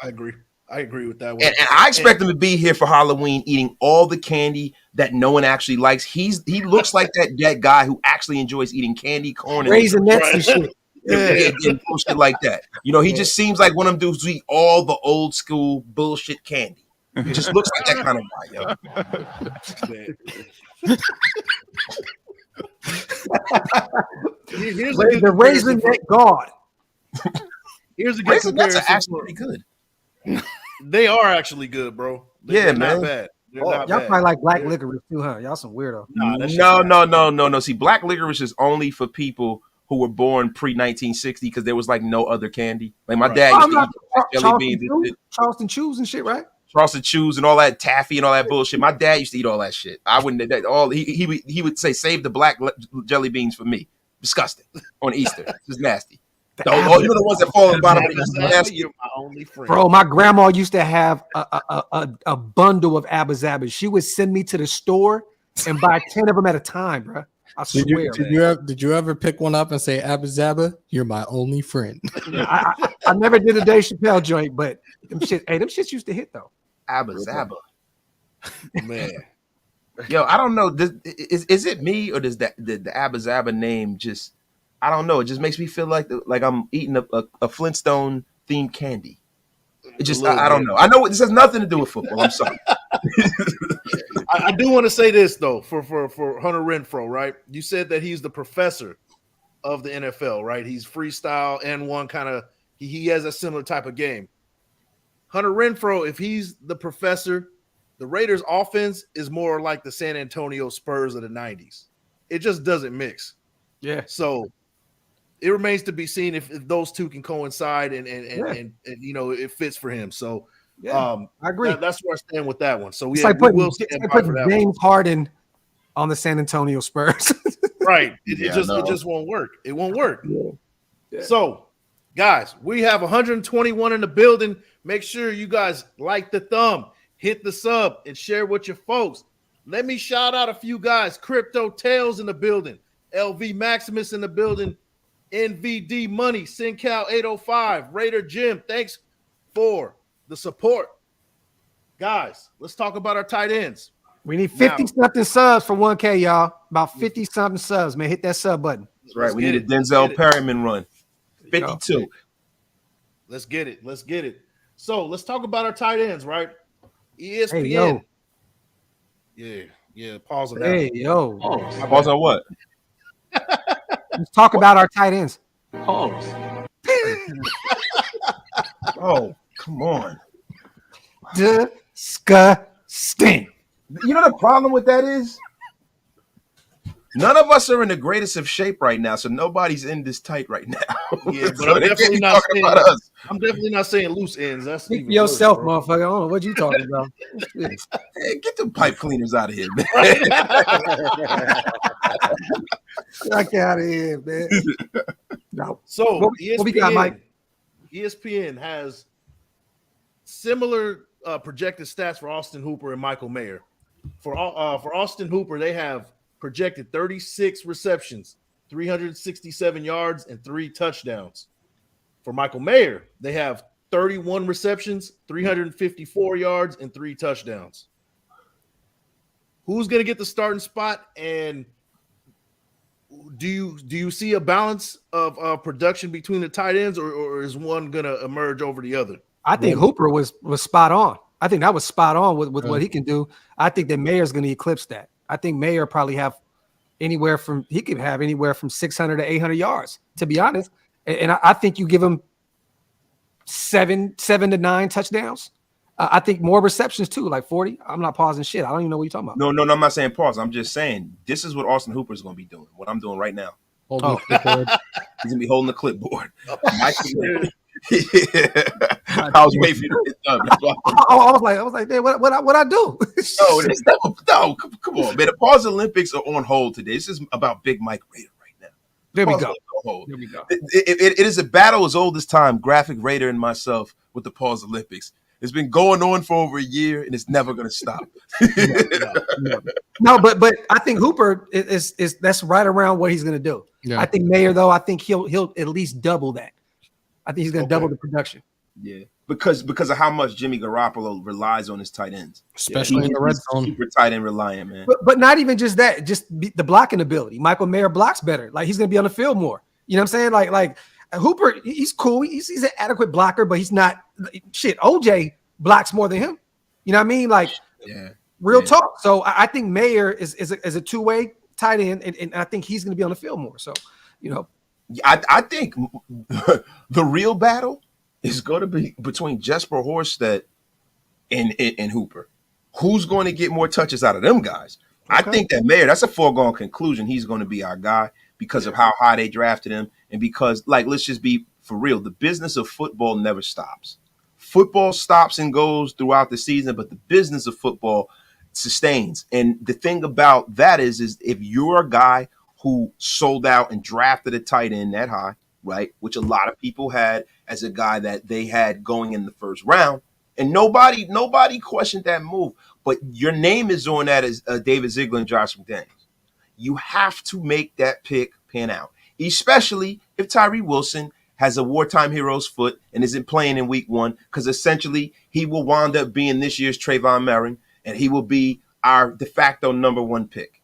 I agree. I agree with that one. And I expect him to be here for Halloween, eating all the candy that no one actually likes. He looks like that guy who actually enjoys eating candy, corn, and Raisinets and shit. and bullshit like that. You know, he just seems like one of them dudes who eat all the old school bullshit candy. He just looks like that kind of guy, yo. Here's The Raisinette God. Here's a good Raisins nuts are comparison. actually pretty good. They are actually good, bro. They're man. not bad. They're not Y'all bad. probably like black licorice too, huh? Y'all some weirdo. Nah, that shit's No. not- See, black licorice is only for people who were born pre-1960 because there was like no other candy. Like my dad used to eat jelly beans and shit. Charleston Chews and shit, right? Frosted Chews and all that taffy and all that bullshit. My dad used to eat all that shit. I wouldn't. He would say, "Save the black jelly beans for me." Disgusting on Easter. This is nasty. You know the ones that fall in the bottom. You're my only friend. Bro, my grandma used to have a bundle of Abba Zabbas. She would send me to the store and buy 10 of them at a time, bro. I swear. Did you ever pick one up and say, Abba Zabba, you're my only friend? I never did a Dave Chappelle joint, but them shits used to hit though. Abba Zabba. Man. Yo, I don't know. Is it me or does the Abba Zabba name just? I don't know. It just makes me feel like I'm eating a Flintstone themed candy. It just I don't know. I know this has nothing to do with football. I'm sorry. I do want to say this though for Hunter Renfro, right? You said that he's the professor of the NFL, right? He's freestyle and one kind of he has a similar type of game. Hunter Renfro, if he's the professor, the Raiders offense is more like the San Antonio Spurs of the 90s. It just doesn't mix. Yeah. So it remains to be seen if those two can coincide and you know it fits for him. So I agree. That's where I stand with that one. So It's yeah, like we will stand by putting for that James Harden on the San Antonio Spurs. one. Right. It just won't work. It won't work. Yeah. So guys, we have 121 in the building. Make sure you guys like the thumb, hit the sub, and share with your folks. Let me shout out a few guys. Crypto Tails in the building. LV Maximus in the building. NVD Money, SynCal 805, Raider Jim. Thanks for the support. Guys, let's talk about our tight ends. We need 50-something subs for 1K, y'all. About 50-something subs, man. Hit that sub button. That's right. We need a Denzel Perryman run. 52. Let's get it. Let's get it. So let's talk about our tight ends, right? ESPN. Hey, yo. Yeah. Pause on that. Hey, yo. Pause on what? Let's talk about our tight ends. Oh, come on. Disgusting. You know the problem with that is? None of us are in the greatest of shape right now, so nobody's in this tight right now. Yeah, but So I'm they definitely can't be not talking saying about us. I'm definitely not saying loose ends. That's Speak even for yourself, worse, motherfucker. I don't know what you talking about. Hey, get the pipe cleaners out of here, man. Get out of here, man. No. So What ESPN, we got, Mike? ESPN has similar projected stats for Austin Hooper and Michael Mayer. For Austin Hooper, they have projected 36 receptions, 367 yards, and 3 touchdowns. For Michael Mayer, they have 31 receptions, 354 yards, and 3 touchdowns. Who's going to get the starting spot? And do you see a balance of production between the tight ends, or is one going to emerge over the other? I think Hooper was spot on. I think that was spot on with what he can do. I think that Mayer's going to eclipse that. I think Mayer probably have anywhere from 600 to 800 yards, to be honest. And I think you give him 7 to 9 touchdowns. I think more receptions too, like 40. I'm not pausing shit. I don't even know what you're talking about. No, I'm not saying pause. I'm just saying this is what Austin Hooper is going to be doing. What I'm doing right now. He's going to be holding the clipboard. I was waiting for you to get done. I was like, man, what I do? No, come on, man. The Pause Olympics are on hold today. This is about Big Mike Raider right now. There we Pause go. There we go. It is a battle as old as time. Graphic Raider and myself with the Pause Olympics. It's been going on for over a year, and it's never going to stop. No, but I think Hooper is that's right around what he's going to do. Yeah. I think Mayer, though, I think he'll at least double that. I think he's going to double the production. Yeah. because of how much Jimmy Garoppolo relies on his tight ends, especially in the red zone. Super tight end reliant, man. But not even just that, just the blocking ability. Michael Mayer blocks better. Like he's going to be on the field more. You know what I'm saying? Like Hooper, he's cool. He's an adequate blocker, but he's not shit. OJ blocks more than him. You know what I mean? Like real talk. So I think Mayer is a two-way tight end, and I think he's going to be on the field more. So, you know. I think the real battle is going to be between Jesper Horsted and Hooper. Who's going to get more touches out of them guys? Okay. I think that Mayer, that's a foregone conclusion. He's going to be our guy because of how high they drafted him. And because, like, let's just be for real. The business of football never stops. Football stops and goes throughout the season, but the business of football sustains. And the thing about that is if you're a guy who sold out and drafted a tight end that high, right, which a lot of people had as a guy that they had going in the first round, and nobody questioned that move, but your name is on that as David Ziegler and Josh McDaniels. You have to make that pick pan out, especially if Tyree Wilson has a wartime hero's foot and isn't playing in week 1, because essentially he will wind up being this year's Trayvon Merrin, and he will be our de facto number 1 pick.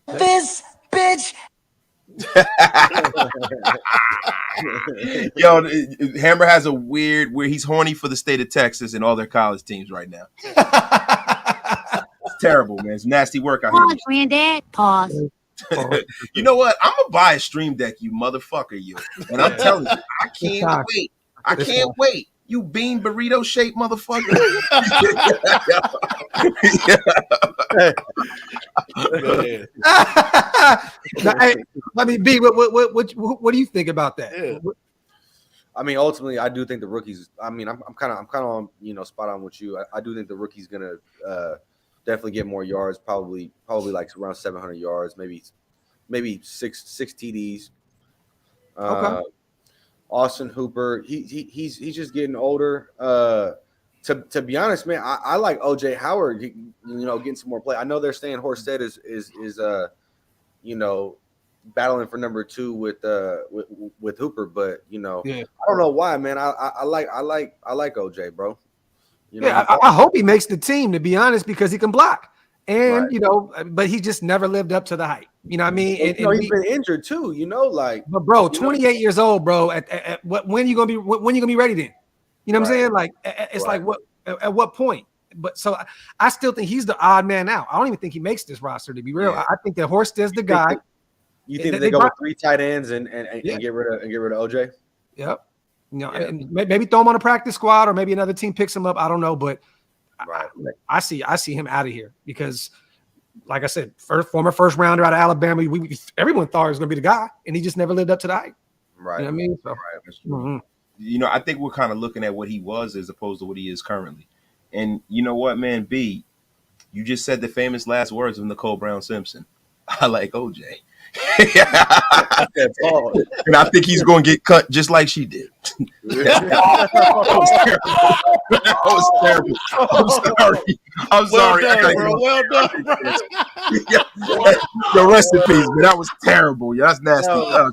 This bitch. Yo, Hammer has a weird where he's horny for the state of Texas and all their college teams right now. It's terrible, man. It's nasty work out here. Pause, Granddad. Pause. You know what? I'm gonna buy a stream deck, you motherfucker, you. And I'm telling you, I can't wait. I can't wait. You bean burrito shaped motherfucker. Hey, I mean, B, what do you think about that? Yeah. I mean, ultimately, I do think the rookies. I mean, I'm kind of on, spot on with you. I do think the rookie's gonna definitely get more yards, probably like around 700 yards, maybe six TDs. Okay. Austin Hooper, he's just getting older. To be honest, man, I like OJ Howard, getting some more play. I know they're saying Horsted is battling for number 2 with Hooper, but I don't know why, man. I like OJ, bro. I hope he makes the team, to be honest, because he can block. And but he just never lived up to the hype. You know what I mean? And he's been injured too. But bro, 28 years old, bro. At when you gonna be ready then? You know what I'm saying? Like it's like what at what point? But so I still think he's the odd man out. I don't even think he makes this roster, to be real. I think that Horsted's the guy. You think they go with 3 tight ends and get rid of OJ? Yep. And maybe throw him on a practice squad, or maybe another team picks him up. I don't know, but I see him out of here because, like I said, former first rounder out of Alabama. Everyone thought he was going to be the guy, and he just never lived up to the hype. Right. You know what I mean? So, That's true. I think we're kind of looking at what he was as opposed to what he is currently. And you know what, man? B, you just said the famous last words of Nicole Brown Simpson. I like OJ. And I think he's going to get cut just like she did. That was terrible. I'm sorry. Well done, bro. Yo, rest in peace, man. That was terrible. Yeah, that's nasty. Oh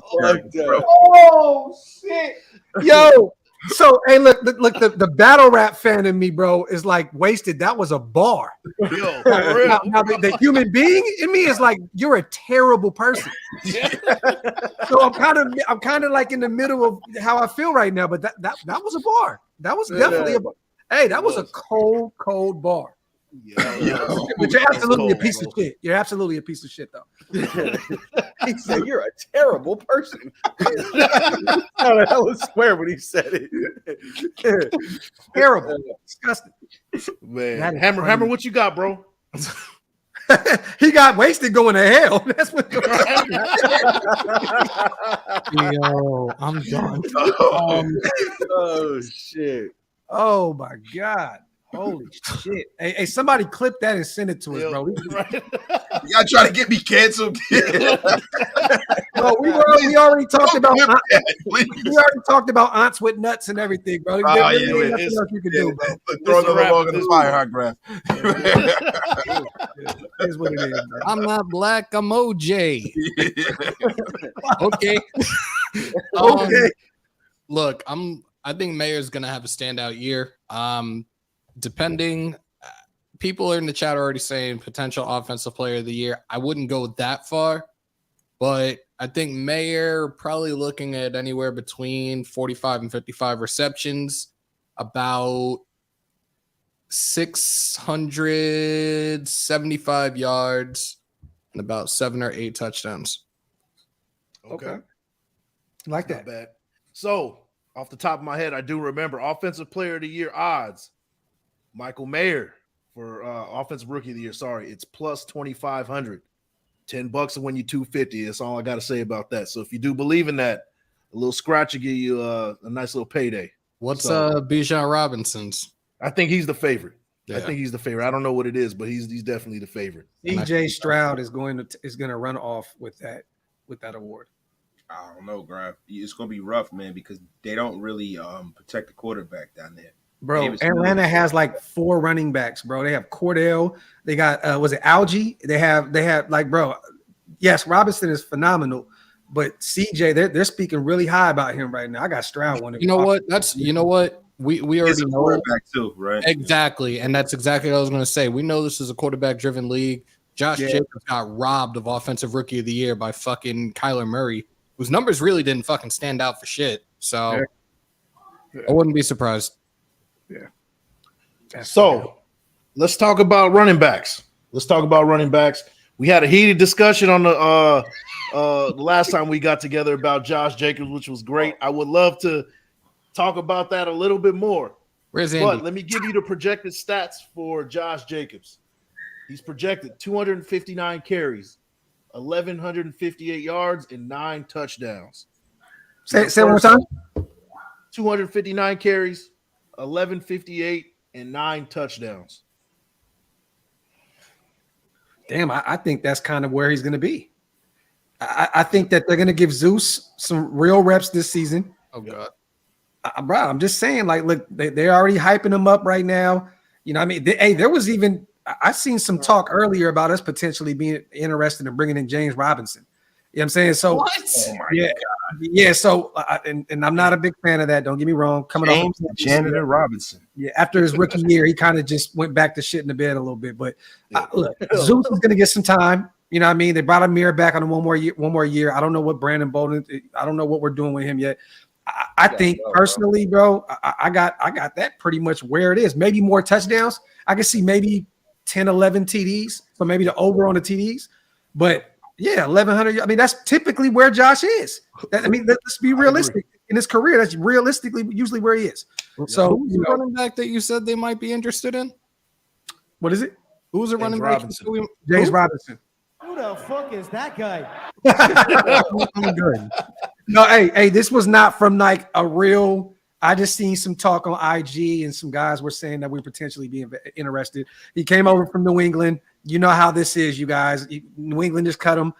shit, yo. So hey, look, the battle rap fan in me, bro, is like wasted. That was a bar. Yo, now the human being in me is like, you're a terrible person. So I'm kind of like in the middle of how I feel right now. But that was a bar. That was definitely a bar. Hey, that was a cold bar. But you're absolutely a piece of shit. You're absolutely a piece of shit, though. He said, "You're a terrible person." I was swear when he said it. Terrible, disgusting. Man, Hammer, what you got, bro? He got wasted going to hell. That's what. Yo, I'm done. Oh shit! Oh my god. Holy shit. Hey, somebody clip that and send it to us, bro. Y'all trying to get me canceled? No, we already talked about aunts with nuts and everything, bro. Oh, nothing else you can do, bro. Throw them along in the fire hot graph. Here's what it is, bro. I'm not black, I'm OJ. Okay. Okay. Look, I think Mayer's going to have a standout year. Depending, people in the chat are already saying potential offensive player of the year. I wouldn't go that far, but I think Mayer probably looking at anywhere between 45 and 55 receptions, about 675 yards, and about 7 or 8 touchdowns. Okay. Like Not that. bad. So, off the top of my head, I do remember offensive player of the year odds. Michael Mayer for offensive rookie of the year. Sorry, it's plus 2,500. $10 to win you 250. That's all I got to say about that. So if you do believe in that, a little scratch will give you a nice little payday. What's So- Bijan Robinson's? I think he's the favorite. Yeah. I think he's the favorite. I don't know what it is, but he's definitely the favorite. DJ Stroud is going to run off with that award. I don't know, Graf. It's gonna be rough, man, because they don't really protect the quarterback down there. Bro, Davis Atlanta Mills. has like 4 running backs, bro. They have Cordell. They got was it Algie? They have like, bro. Yes, Robinson is phenomenal, but CJ, they're speaking really high about him right now. I got Stroud one. You know what? We He's already a know quarterback too, right? exactly, and that's exactly what I was going to say. We know this is a quarterback-driven league. Josh Jacobs got robbed of offensive rookie of the year by fucking Kyler Murray, whose numbers really didn't fucking stand out for shit. So I wouldn't be surprised. So let's talk about running backs. We had a heated discussion on the last time we got together about Josh Jacobs, which was great. I would love to talk about that a little bit more. Where's Andy? But let me give you the projected stats for Josh Jacobs. He's projected 259 carries, 1,158 yards, and 9 touchdowns. Say it one more time. 259 carries, 1,158, and 9 touchdowns. Damn, I think that's kind of where he's going to be. I think that they're going to give Zeus some real reps this season. Oh god. Bro, I'm just saying, like, look, they're already hyping him up right now. You know what I mean? Hey, there was even I seen some talk earlier about us potentially being interested in bringing in James Robinson. You know what I'm saying? So What? yeah. So and I'm not a big fan of that. Don't get me wrong. Coming James off Janitor Robinson. Yeah, after his rookie year, he kind of just went back to shit in the bed a little bit. But look, Zeus is going to get some time. You know what I mean? They brought Amir back on one more year. I don't know what Brandon Bolden. I don't know what we're doing with him yet. I think personally, bro, I got that pretty much where it is. Maybe more touchdowns. I can see maybe 10, 11 TDs. So maybe the over on the TDs. But yeah, 1,100. I mean, that's typically where Josh is. I mean, let's be realistic. In his career, that's realistically usually where he is. So, Who's the running back that you said they might be interested in? what is it? Who's a James running Robinson. back? James Robinson. Who the fuck is that guy? I'm good. No, hey, this was not from like a real. I just seen some talk on IG and some guys were saying that we potentially be interested. He came over from New England. You know how this is, you guys. New England just cut him.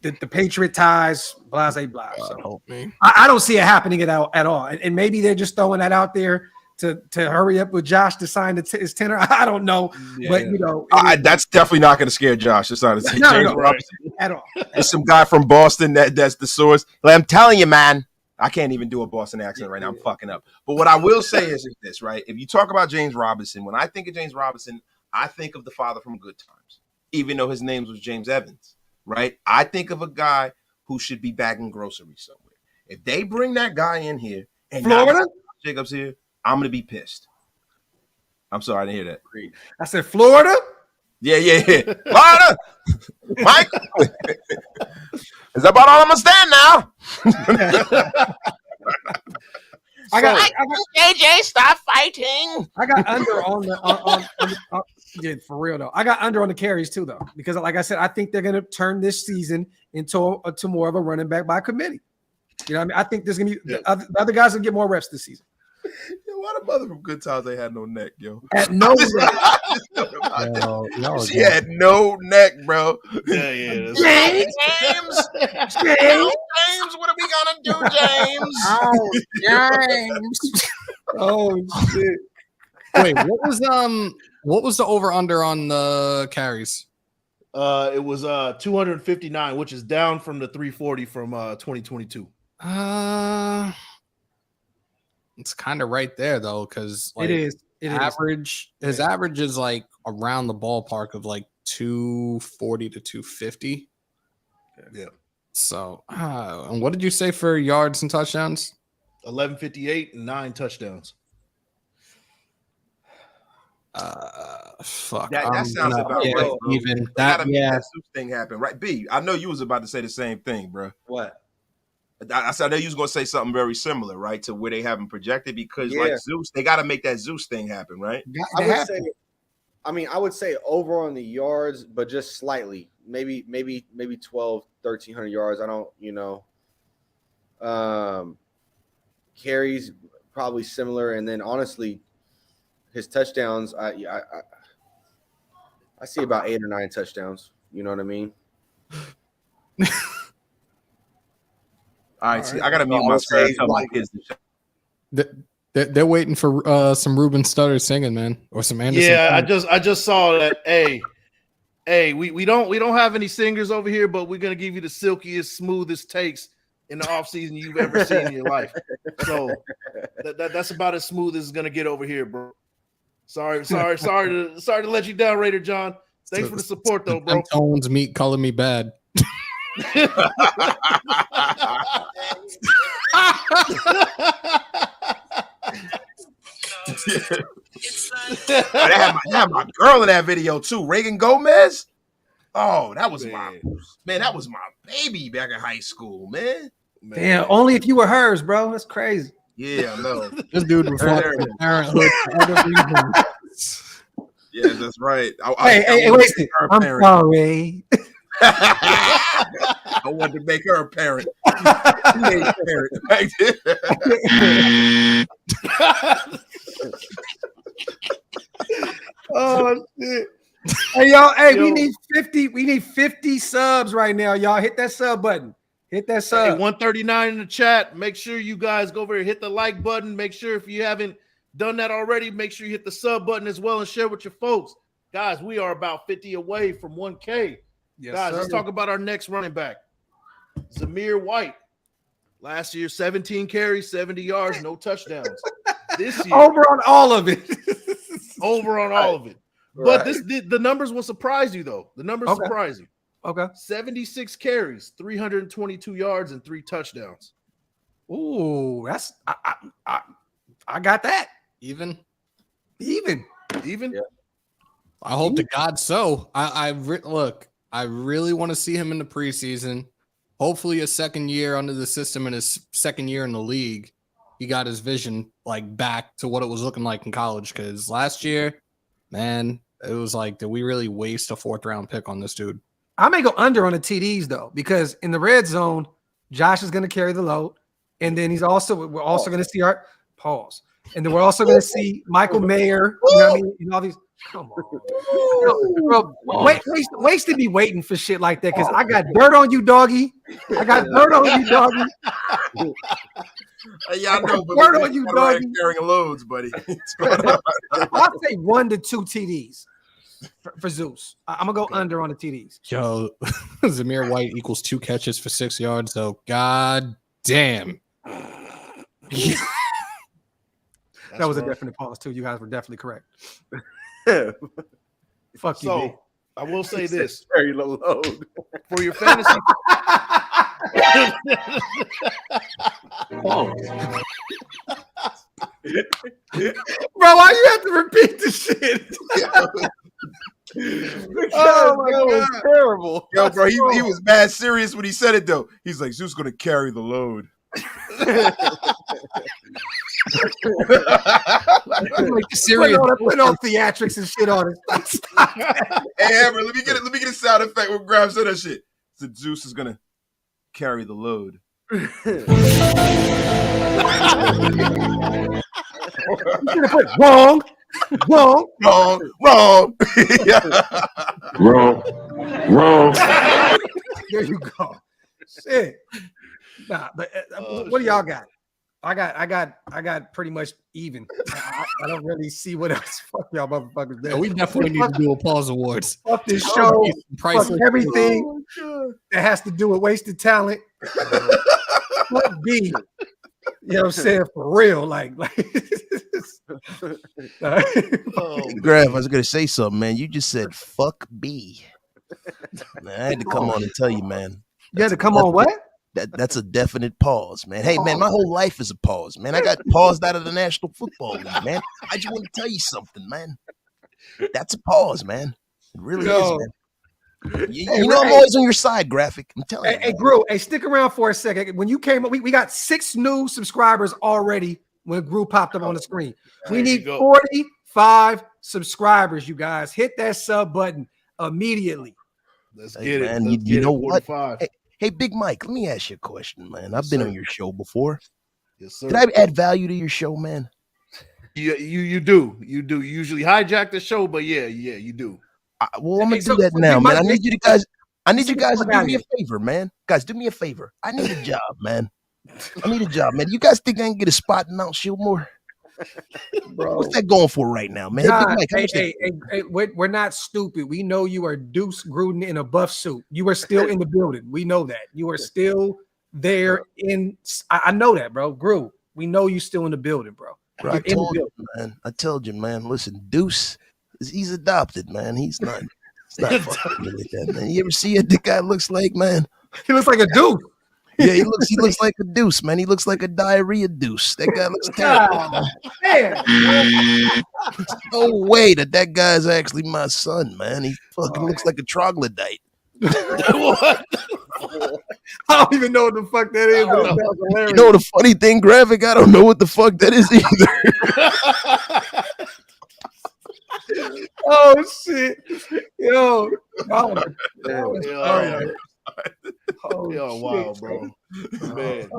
The Patriot ties, blah, blah, blah. So Help me. I don't see it happening at all. And maybe they're just throwing that out there to hurry up with Josh to sign his tenor. I don't know, but you know, That's definitely not going to scare Josh. It's not No, James no, Robinson. at all. There's some guy from Boston that's the source. Like, I'm telling you, man. I can't even do a Boston accent right now. I'm fucking up. But what I will say is this, right? If you talk about James Robinson, when I think of James Robinson, I think of the father from Good Times, even though his name was James Evans, right? I think of a guy who should be bagging groceries somewhere. If they bring that guy in here and Florida? Jacobs here, I'm going to be pissed. I'm sorry, I didn't hear that. I said Florida. Yeah. Florida! Mike! Is that about all I'm going to stand now? I got JJ, stop fighting. I got under on the yeah, for real though. I got under on the carries too though, because like I said, I think they're gonna turn this season into to more of a running back by committee. You know what I mean? I think there's gonna be the other guys will get more reps this season. Yo, why the mother from Good Times they had no neck, yo? At no She had no neck, bro. Yeah. James, James, what are we gonna do, James? Oh, James. oh shit. Wait, what was the over under on the carries? It was 259, which is down from the 340 from 2022. It's kind of right there though, because like It is. His average is like around the ballpark of like 240 to 250. Yeah. So, and what did you say for yards and touchdowns? 1158 and 9 touchdowns. Fuck. That sounds about right, bro. Even That that, yeah. Zeus thing happened, right? B, I know you was about to say the same thing, bro. What? I know you was gonna say something very similar, right, to where they haven't projected because Yeah. like Zeus, they got to make that Zeus thing happen, right? I would say over on the yards, but just slightly, maybe 12, 1,300 yards. I don't, carries probably similar, and then honestly, his touchdowns, I see about 8 or 9 touchdowns. You know what I mean? All right, see, I gotta mute my screen. Tell my kids to shut. They're waiting for some Ruben Studdard singing, man, or some Anderson. Yeah, I just saw that. Hey, we don't have any singers over here, but we're gonna give you the silkiest, smoothest takes in the offseason you've ever seen in your life. So that's about as smooth as it's gonna get over here, bro. Sorry to let you down, Raider John. Thanks for the support, though, bro. Tones meet color me bad. I had my girl in that video too, Reagan Gomez. Oh, that was my baby back in high school, man. Damn, only if you were hers, bro. That's crazy. Yeah, I know. This dude was parenthood for other reasons. Yeah, that's right. Hey, wasted. I'm sorry. I wanted to make her a parent. She made a parent back then. Oh shit. Hey y'all, we need 50 subs right now. Y'all hit that sub button. Hit that sub. Hey, 139 in the chat. Make sure you guys go over here, hit the like button. Make sure if you haven't done that already, make sure you hit the sub button as well and share with your folks. Guys, we are about 50 away from 1K. Yes, guys, sir. let's talk about our next running back. Zamir White. Last year, 17 carries, 70 yards, no touchdowns. This year, over on all of it. all of it. But the numbers will surprise you, though. The numbers surprise you. Okay. 76 carries, 322 yards, and 3 touchdowns. Ooh, that's I got that. Even. Yeah. I hope to God so. I really want to see him in the preseason. Hopefully, a second year under the system and his second year in the league, he got his vision like back to what it was looking like in college. Because last year, man, it was like, did we really waste a 4th round pick on this dude? I may go under on the TDs though, because in the red zone, Josh is going to carry the load, and then we're also going to see our pause, and then we're also going to see Michael Mayer. You know what I mean? And all these. Come on, bro. Wasted be waiting for shit like that because I got dirt on you, doggy. I got dirt on you, doggy. Yeah, I know, but dirt on you, doggy. Carrying loads, buddy. I'll say 1 to 2 TDs for Zeus. I'm gonna go under on the TDs. Yo, Zamir White equals 2 catches for 6 yards. So, god damn. That was a definite pause too. You guys were definitely correct. Fuck you. So I will say this: very low load for your fantasy. Bro, why you have to repeat the shit? Oh my God, it's terrible. Yo, bro, he was mad serious when he said it though. He's like, Zeus gonna carry the load. Serious. Put on theatrics and shit on it. Stop. Hey, Amber, let me get a sound effect when Graham said that shit. So Zeus is gonna carry the load. Wrong. There you go. Shit. Nah, but what do y'all got? I got pretty much even. I don't really see what else. Fuck y'all motherfuckers. Yeah, we definitely need to do applause awards. Fuck this show. Fuck everything that has to do with wasted talent. Fuck B. You know what I'm saying? For real. Like Oh, Graf, I was gonna say something, man. You just said fuck B. Man, I had to come on and tell you, man. you had to come on what? That's a definite pause, man. Hey, man, my whole life is a pause, man. I got paused out of the National Football League, man. I just want to tell you something, man. That's a pause, man. It really is, man. You know I'm always on your side, Graphic. I'm telling you. Hey, Gru, hey, stick around for a second. When you came up, we got 6 new subscribers already when Gru popped up on the screen. We need 45 subscribers, you guys. Hit that sub button immediately. Let's Hey, get it. man, Let's you get know it. what? 45. Hey, Big Mike, let me ask you a question, man. I've Yes, been sir. on your show before. Yes, sir. Did I add value to your show, man? You do. You do. You usually hijack the show, but yeah, you do. Well, I'm Hey, gonna so- do that so now, Big man. Mike, I need you guys to out do me a here. favor, man. Guys, do me a favor. I need a job, man. I need a job, man. You guys think I can get a spot in Mount Shieldmore? Bro. What's that going for right now, man? Hey, John, Big Mike, how much hey, we're not stupid. We know you are Deuce Gruden in a buff suit. You are still in the building. We know that. You are still there I know that, bro. Gru, we know you still in the building, bro. Bro, I told you, man. Listen, Deuce, he's adopted, man. He's not fucking with that, man. You ever see what the guy looks like, man? He looks like a dude. Yeah, he looks like a deuce, man. He looks like a diarrhea deuce. That guy looks terrible. Man. There's no way that guy's actually my son, man. He fucking looks like a troglodyte. What? I don't even know what the fuck that is. But it sounds hilarious. You know the funny thing, Graphic? I don't know what the fuck that is either. Oh shit. Yo. Oh, Yo, wow, bro. Man.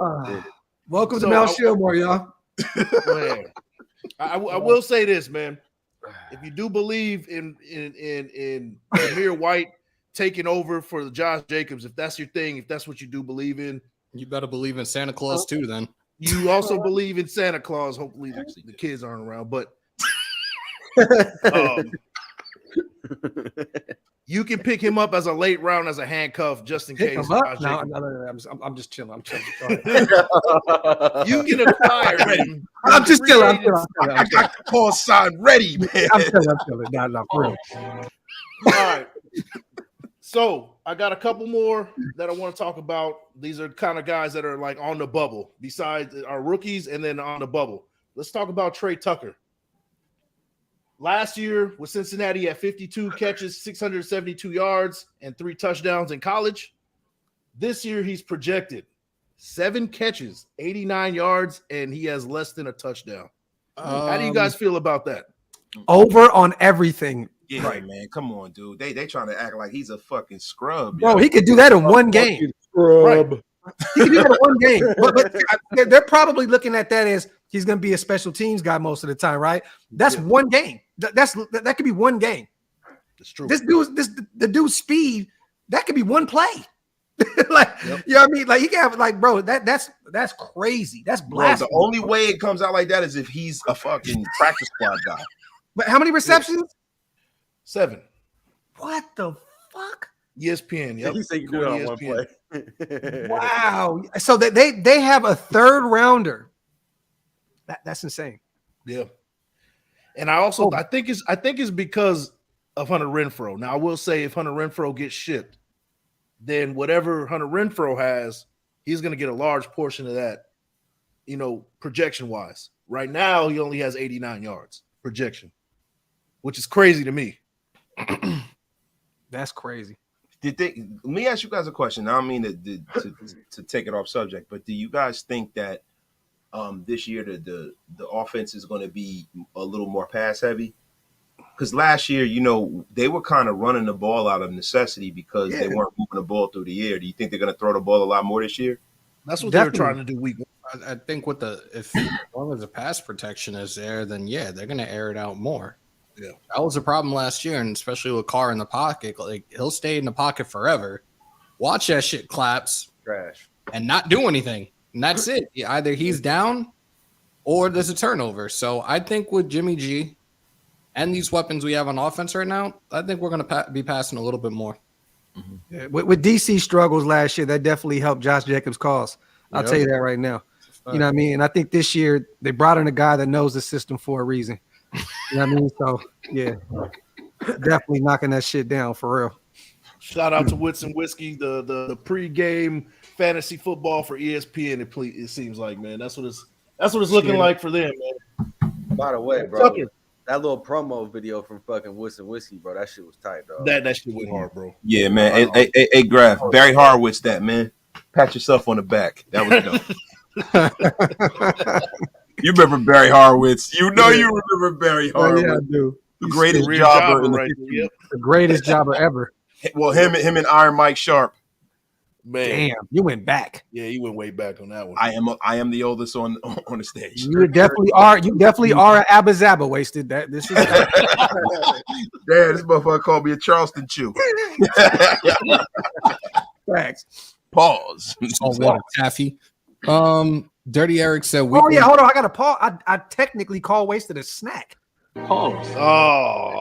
Welcome So to Mount I- Shieldmore, y'all. Man. I will say this, man. If you do believe in Amir White taking over for Josh Jacobs, if that's your thing, if that's what you do believe in, You better believe in Santa Claus too, then. you also believe in Santa Claus. Hopefully the kids aren't around, but you can pick him up as a late round as a handcuff just in Pick case. him up. Josh No, Jacobs- I'm just chilling. I'm chilling. Sorry. You can acquire him. I'm just chilling. I got the call sign ready, man. I'm chilling. No, for real. All right. So I got a couple more that I want to talk about. These are kind of guys that are like on the bubble, besides our rookies and then on the bubble. Let's talk about Trey Tucker. Last year with Cincinnati, he had 52 catches, 672 yards, and 3 touchdowns in college. This year, he's projected 7 catches, 89 yards, and he has less than a touchdown. How do you guys feel about that? Over on everything. Yeah, Right. man. Come on, dude. They trying to act like he's a fucking scrub. Bro, yo. he could do that in one game. Right. He could do that in one game. But they're probably looking at that as he's going to be a special teams guy most of the time, right? That's one game. That could be one game. It's true. The dude's speed, that could be one play. Like, you know what I mean? Like, he can have, like, bro, that's crazy. That's Bro, blasphemy. the only way it comes out like that is if he's a fucking practice squad guy. But how many receptions? 7. What the fuck? ESPN. Yep. He said you do it on one play. Wow. So they have a 3rd rounder. That's insane. Yeah. And I also I think it's because of Hunter Renfro. Now I will say if Hunter Renfro gets shipped, then whatever Hunter Renfro has, he's going to get a large portion of that, projection wise. Right now, he only has 89 yards projection, which is crazy to me. That's crazy. Let me ask you guys a question. I don't mean to take it off subject, but do you guys think that this year the offense is going to be a little more pass heavy? Because last year, they were kind of running the ball out of necessity because they weren't moving the ball through the air. Do you think they're going to throw the ball a lot more this year? That's what Definitely. they were trying to do week 1. I think as long as the pass protection is there, then yeah, they're gonna air it out more. Yeah, that was a problem last year, and especially with Carr in the pocket. Like, he'll stay in the pocket forever. Watch that shit collapse Trash. and not do anything, and that's it. Either he's down or there's a turnover. So I think with Jimmy G and these weapons we have on offense right now, I think we're gonna be passing a little bit more. Yeah, with DC struggles last year, that definitely helped Josh Jacobs' cause. I'll tell you that right now. You know what I mean? And I think this year they brought in a guy that knows the system for a reason. You know what I mean? So yeah, definitely knocking that shit down for real. Shout out to Wits and Whiskey, the pregame fantasy football for ESPN. It seems like, man, that's what it's looking like for them, man. By the way, bro, that little promo video from fucking Wits and Whiskey, bro, that shit was tight, dog. That shit went hard, bro. Yeah, man. Hey, Graf, Barry Horowitz, that man. Pat yourself on the back. That was dope. You remember Barry Horowitz? You know you remember Barry Horowitz. Yeah, I do. The greatest jobber in right the yep. The greatest jobber ever. Well, him and Iron Mike Sharp. Man. Damn, you went back. Yeah, you went way back on that one. I am the oldest on the stage. You definitely are. You definitely are an Abba Zabba wasted. That this is. Damn, this motherfucker called me a Charleston chew. Facts. Pause. Saltwater taffy. Dirty Eric said, Oh yeah, hold on. I got to pause. I technically call wasted a snack. Pause. Oh.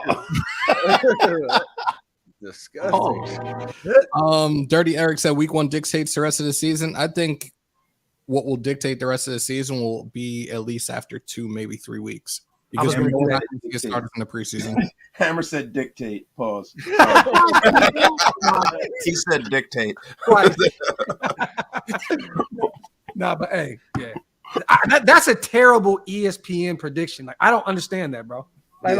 Disgusting. Dirty Eric said week 1 dictates the rest of the season. I think what will dictate the rest of the season will be at least after 2, maybe 3 weeks. Because we're not going to get started in the preseason. Hammer said dictate. Pause. He said dictate. Nah, but hey, yeah. That's a terrible ESPN prediction. Like, I don't understand that, bro. There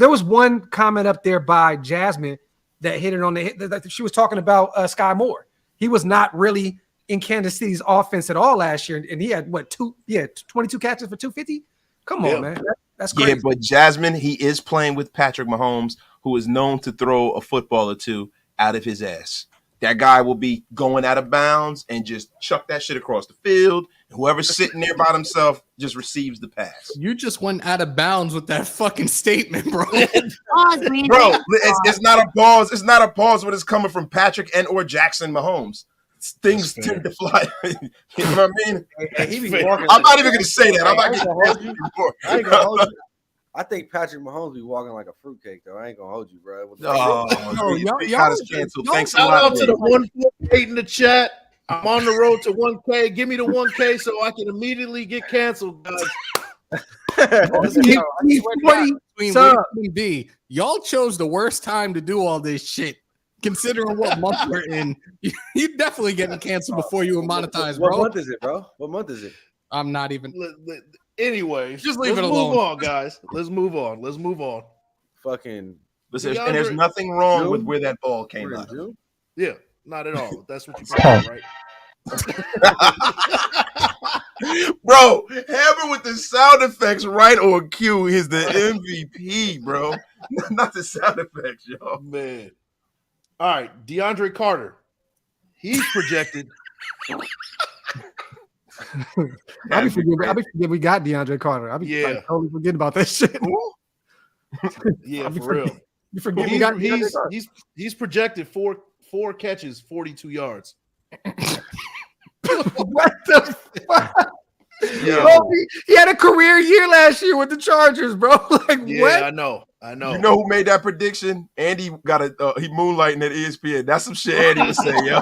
was one comment up there by Jasmine that hit it on the hit. She was talking about Sky Moore. He was not really in Kansas City's offense at all last year, and he had 22 catches for 250. Come on, man, that's crazy. Yeah, but Jasmine, he is playing with Patrick Mahomes, who is known to throw a football or two out of his ass. That guy will be going out of bounds and just chuck that shit across the field. Whoever's sitting there by himself just receives the pass. You just went out of bounds with that fucking statement, bro. Bro, it's not a pause. It's not a pause when it's coming from Patrick and or Jackson Mahomes. Things tend to fly. You know what I mean? I'm not even going to say that. I'm not going to hold you. I think Patrick Mahomes be walking like a fruitcake, though. I ain't gonna hold you, bro. Y'all canceled. Thanks a Shout lot. out to the 148 in the chat. I'm on the road to 1K. Give me the 1K so I can immediately get canceled, guys. Y'all chose the worst time to do all this shit. Considering what month we're in, you definitely getting canceled before you were monetized, bro. What month is it, bro? What month is it? I'm not even. Anyways, just leave it alone. Let's move on, guys. Let's move on. Fucking. Listen, and there's nothing wrong with where that ball came out. Yeah, not at all. That's what you said, right? Bro, Hammer with the sound effects right on cue is the MVP, bro. Not the sound effects, y'all. Man. All right, DeAndre Carter. He's projected. I be forgetting we got DeAndre Carter. I be totally forgetting about that shit. Yeah, for real. You forget we got he's projected four catches, 42 yards. What the fuck? Yeah. Bro, he had a career year last year with the Chargers, bro. Like, yeah, what? I know. You know who made that prediction? Andy got he moonlighting at ESPN. That's some shit Andy was saying, yo.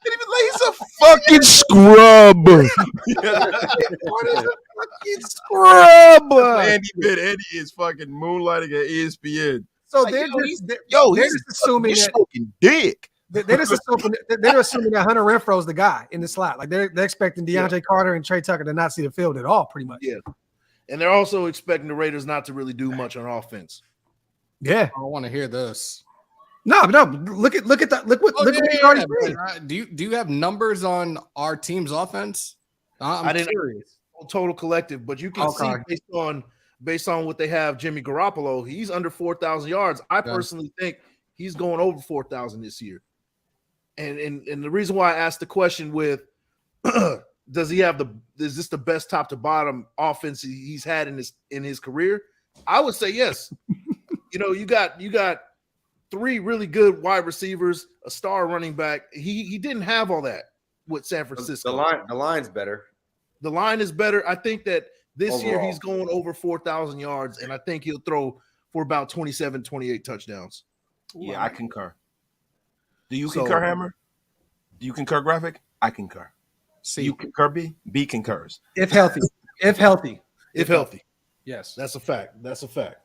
He's a fucking scrub. What is a fucking scrub? Andy is fucking moonlighting at ESPN. So like, they're he's just assuming that smoking dick. They're assuming that Hunter Renfro's the guy in the slot. Like they're expecting DeAndre Carter and Trey Tucker to not see the field at all, pretty much. Yeah. And they're also expecting the Raiders not to really do much on offense. Yeah. I don't want to hear this. No. Look at that. Look what we already did. Do you have numbers on our team's offense? I'm curious. Total collective, but you can see based on what they have, Jimmy Garoppolo, he's under 4,000 yards. I personally think he's going over 4,000 this year. And the reason why I asked the question with is this the best top to bottom offense he's had in his career? I would say yes. You got three really good wide receivers, a star running back. He didn't have all that with San Francisco. The line's better. The line is better. I think that this Overall. year he's going over 4,000 yards, and I think he'll throw for about 27, 28 touchdowns. Yeah, I concur. Do you concur, Hammer? Do you concur, Graphic? I concur. You concur, B? B concurs. If healthy. If healthy. If healthy. Yes. That's a fact. That's a fact.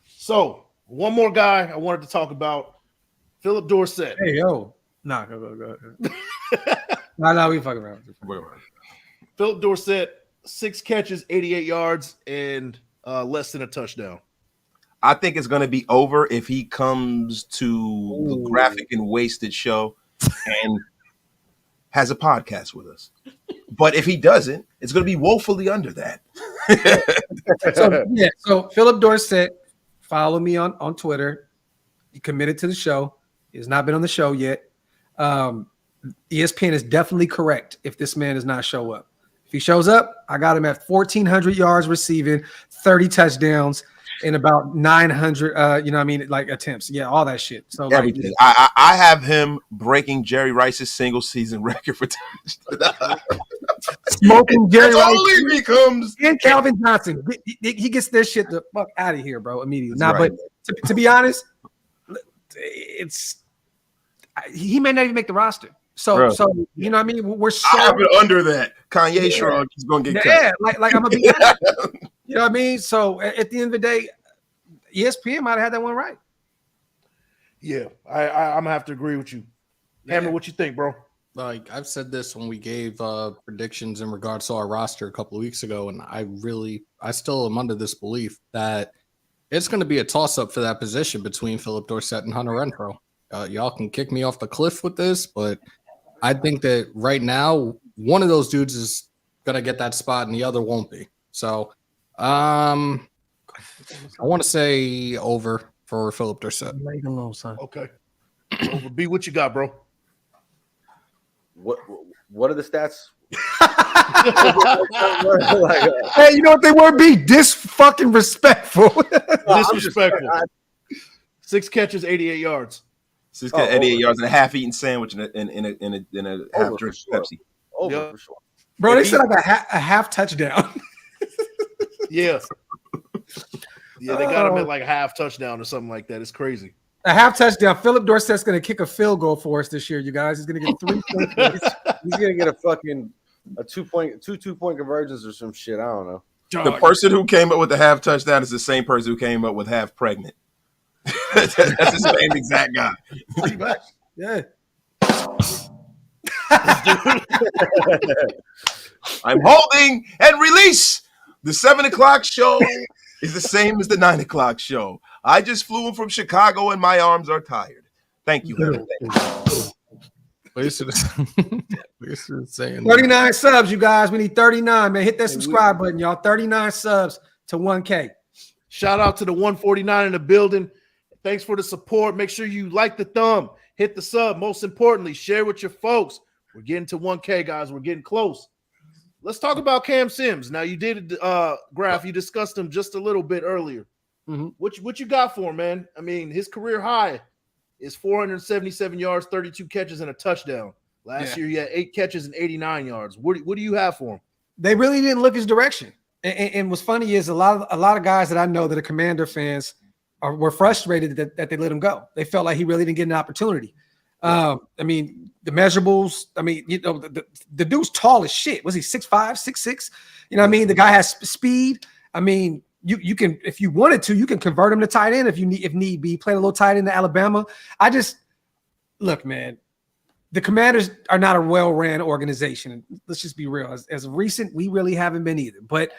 So, one more guy I wanted to talk about, Philip Dorsett. Hey, yo. Nah, go. No, we fucking around. Philip Dorsett, 6 catches, 88 yards, and less than a touchdown. I think it's going to be over if he comes to the Graphic and Wasted show and has a podcast with us. But if he doesn't, it's going to be woefully under that. So Philip Dorsett, follow me on Twitter. He committed to the show. He has not been on the show yet. ESPN is definitely correct if this man does not show up. If he shows up, I got him at 1,400 yards receiving, 30 touchdowns, and about 900, like attempts. Yeah, all that shit. So everything. I have him breaking Jerry Rice's single season record for touchdowns. Smoking Jerry Rice only becomes and Calvin Johnson. He gets this shit the fuck out of here, bro, immediately. Now, right. But to be honest, he may not even make the roster. So you know what I mean? We're so I have it under that. Kanye shrug is going to get cut. Yeah, like I'm gonna be honest. You know what I mean? So at the end of the day, ESPN might have had that one right. Yeah, I'm gonna have to agree with you. Hammer, what you think, bro? Like I've said this when we gave predictions in regards to our roster a couple of weeks ago, and I still am under this belief that it's going to be a toss-up for that position between Philip Dorsett and Hunter Renfro. Y'all can kick me off the cliff with this, but I think that right now one of those dudes is going to get that spot and the other won't be. So I want to say over for Philip Dorsett. Leave him alone, son. Okay. Over. B, what you got, bro? What are the stats? Hey, you know what they were? Be fucking respectful. Disrespectful. 6 catches, 88 yards. 6 catches, 88 yards, and a half-eaten sandwich in a half drink Pepsi. Over for sure. Bro, they said like a half touchdown. Yeah. Yeah, they got him at like a half touchdown or something like that. It's crazy. A half touchdown. Philip Dorsett's going to kick a field goal for us this year, you guys. He's going to get 3 points. He's going to get a fucking two-point convergence or some shit. I don't know. The person who came up with the half touchdown is the same person who came up with half pregnant. That's the same exact guy. Pretty much. Yeah. I'm holding and release. The 7 o'clock show is the same as the 9 o'clock show. I just flew in from Chicago and my arms are tired. Thank you. Saying 39 subs, you guys. We need 39, man. Hit that subscribe button, y'all. 39 subs to 1K. Shout out to the 149 in the building. Thanks for the support. Make sure you like the thumb, hit the sub. Most importantly, share with your folks. We're getting to 1K, guys. We're getting close. Let's talk about Cam Sims. Now, you did Graph. You discussed him just a little bit earlier. Mm-hmm. What you got for him, man? I mean, his career high is 477 yards, 32 catches, and a touchdown. Last year, he had 8 catches and 89 yards. What do you have for him? They really didn't look his direction. And what's funny is a lot of guys that I know that are Commander fans were frustrated that they let him go. They felt like he really didn't get an opportunity. I mean, the measurables, I mean, you know, the dude's tall as shit. Was he 6'5", 6'6"? You know what I mean? The guy has speed. I mean, you can, if you wanted to, you can convert him to tight end if need be. Play a little tight end to Alabama. Look, man, the Commanders are not a well-ran organization. Let's just be real. As of recent, we really haven't been either. But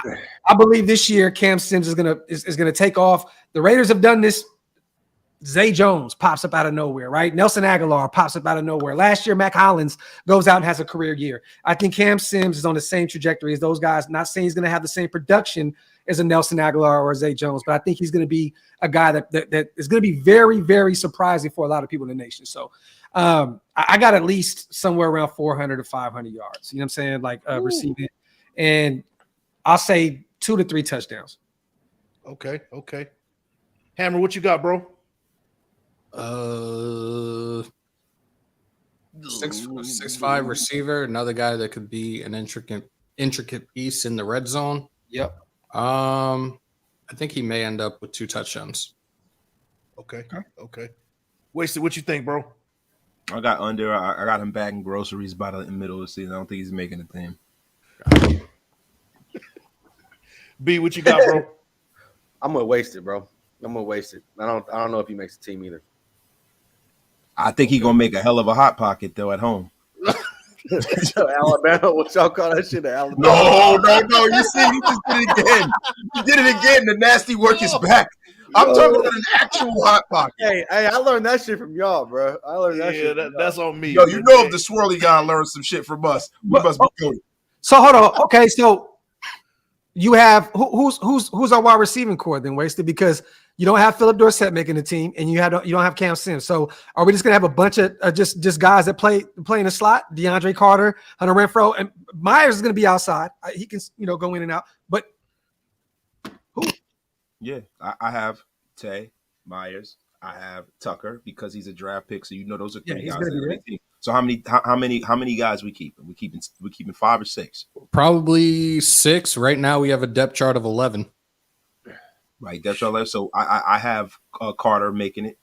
I believe this year Cam Sims is gonna take off. The Raiders have done this. Zay Jones pops up out of nowhere, right? Nelson Aguilar pops up out of nowhere. Last year, Mac Hollins goes out and has a career year. I think Cam Sims is on the same trajectory as those guys. Not saying he's going to have the same production as a Nelson Aguilar or a Zay Jones, but I think he's going to be a guy that is going to be very, very surprising for a lot of people in the nation. So I got at least somewhere around 400 to 500 yards. You know what I'm saying? Like receiving. And I'll say 2 to 3 touchdowns. Okay. Hammer, what you got, bro? 6'5" receiver, another guy that could be an intricate piece in the red zone. Yep. I think he may end up with 2 touchdowns. Okay. Wasted, what you think, bro? I got under. I got him bagging groceries by the middle of the season. I don't think he's making a team. B, what you got, bro? I'm gonna waste it, bro. I'm gonna waste it. I don't know if he makes the team either. I think he's gonna make a hell of a hot pocket though at home. Alabama, what y'all call that shit? Alabama. No. You see, you just did it again. You did it again. The nasty work is back. I'm talking about an actual hot pocket. Hey, I learned that shit from y'all, bro. I learned that shit. That's on me. Yo, you know if the swirly guy learned some shit from us, we must be good. So hold on. Okay, so you have who's our wide receiving core then, Wasted? Because you don't have Philip Dorsett making the team, and you don't have Cam Sims. So are we just gonna have a bunch of just guys that play in the slot? DeAndre Carter, Hunter Renfro, and Myers is gonna be outside. He can go in and out. But who? Yeah, I have Tay Myers. I have Tucker because he's a draft pick. So those are three guys. So how many guys we keeping? We keeping 5 or 6? Probably 6. Right now we have a depth chart of 11. Right, depth chart 11. So I have Carter making it.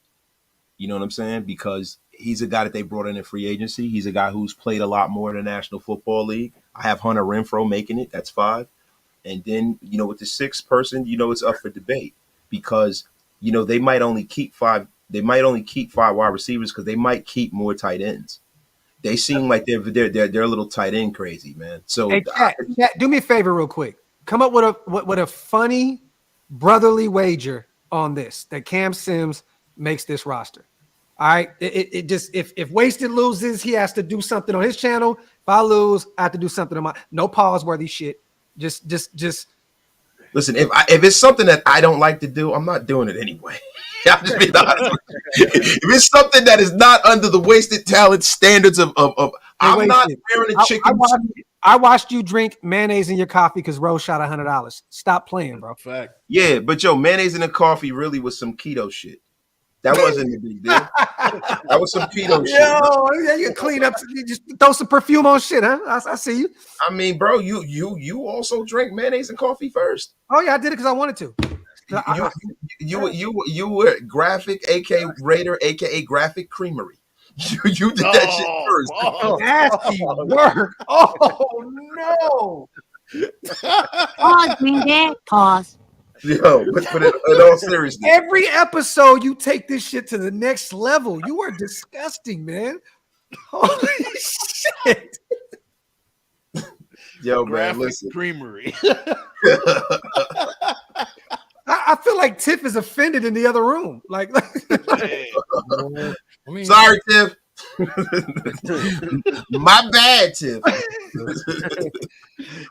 You know what I'm saying? Because he's a guy that they brought in free agency. He's a guy who's played a lot more in the National Football League. I have Hunter Renfro making it. That's 5. And then, with the 6th person, it's up for debate because, they might only keep 5. They might only keep 5 wide receivers because they might keep more tight ends. They seem like they're a little tight end crazy, man. So hey, Chat, do me a favor real quick. Come up with a funny brotherly wager on this that Cam Sims makes this roster. All right. It just if Wasted loses, he has to do something on his channel. If I lose, I have to do something on my no pause worthy shit. Just listen, if it's something that I don't like to do, I'm not doing it anyway. I'm just being honest with you. If it's something that is not under the Wasted Talent standards of I'm not wearing a chicken. I watched you drink mayonnaise in your coffee because Rose shot $100. Stop playing, bro. Fact. Yeah, but mayonnaise in the coffee really was some keto shit. That wasn't a big deal. That was some keto shit. Yeah, you clean up. You just throw some perfume on shit, huh? I see you. I mean, bro, you also drank mayonnaise and coffee first. Oh yeah, I did it because I wanted to. You were Graphic, aka Raider, aka Graphic Creamery. You did that shit first. Oh, nasty work. Oh no. Pause, Green Dad. Pause. Yo, but in all seriousness, every episode you take this shit to the next level. You are disgusting, man. Holy shit. Yo, Graphic man, listen. Creamery. I feel like Tiff is offended in the other room. Like sorry, Tiff. My bad, Tiff.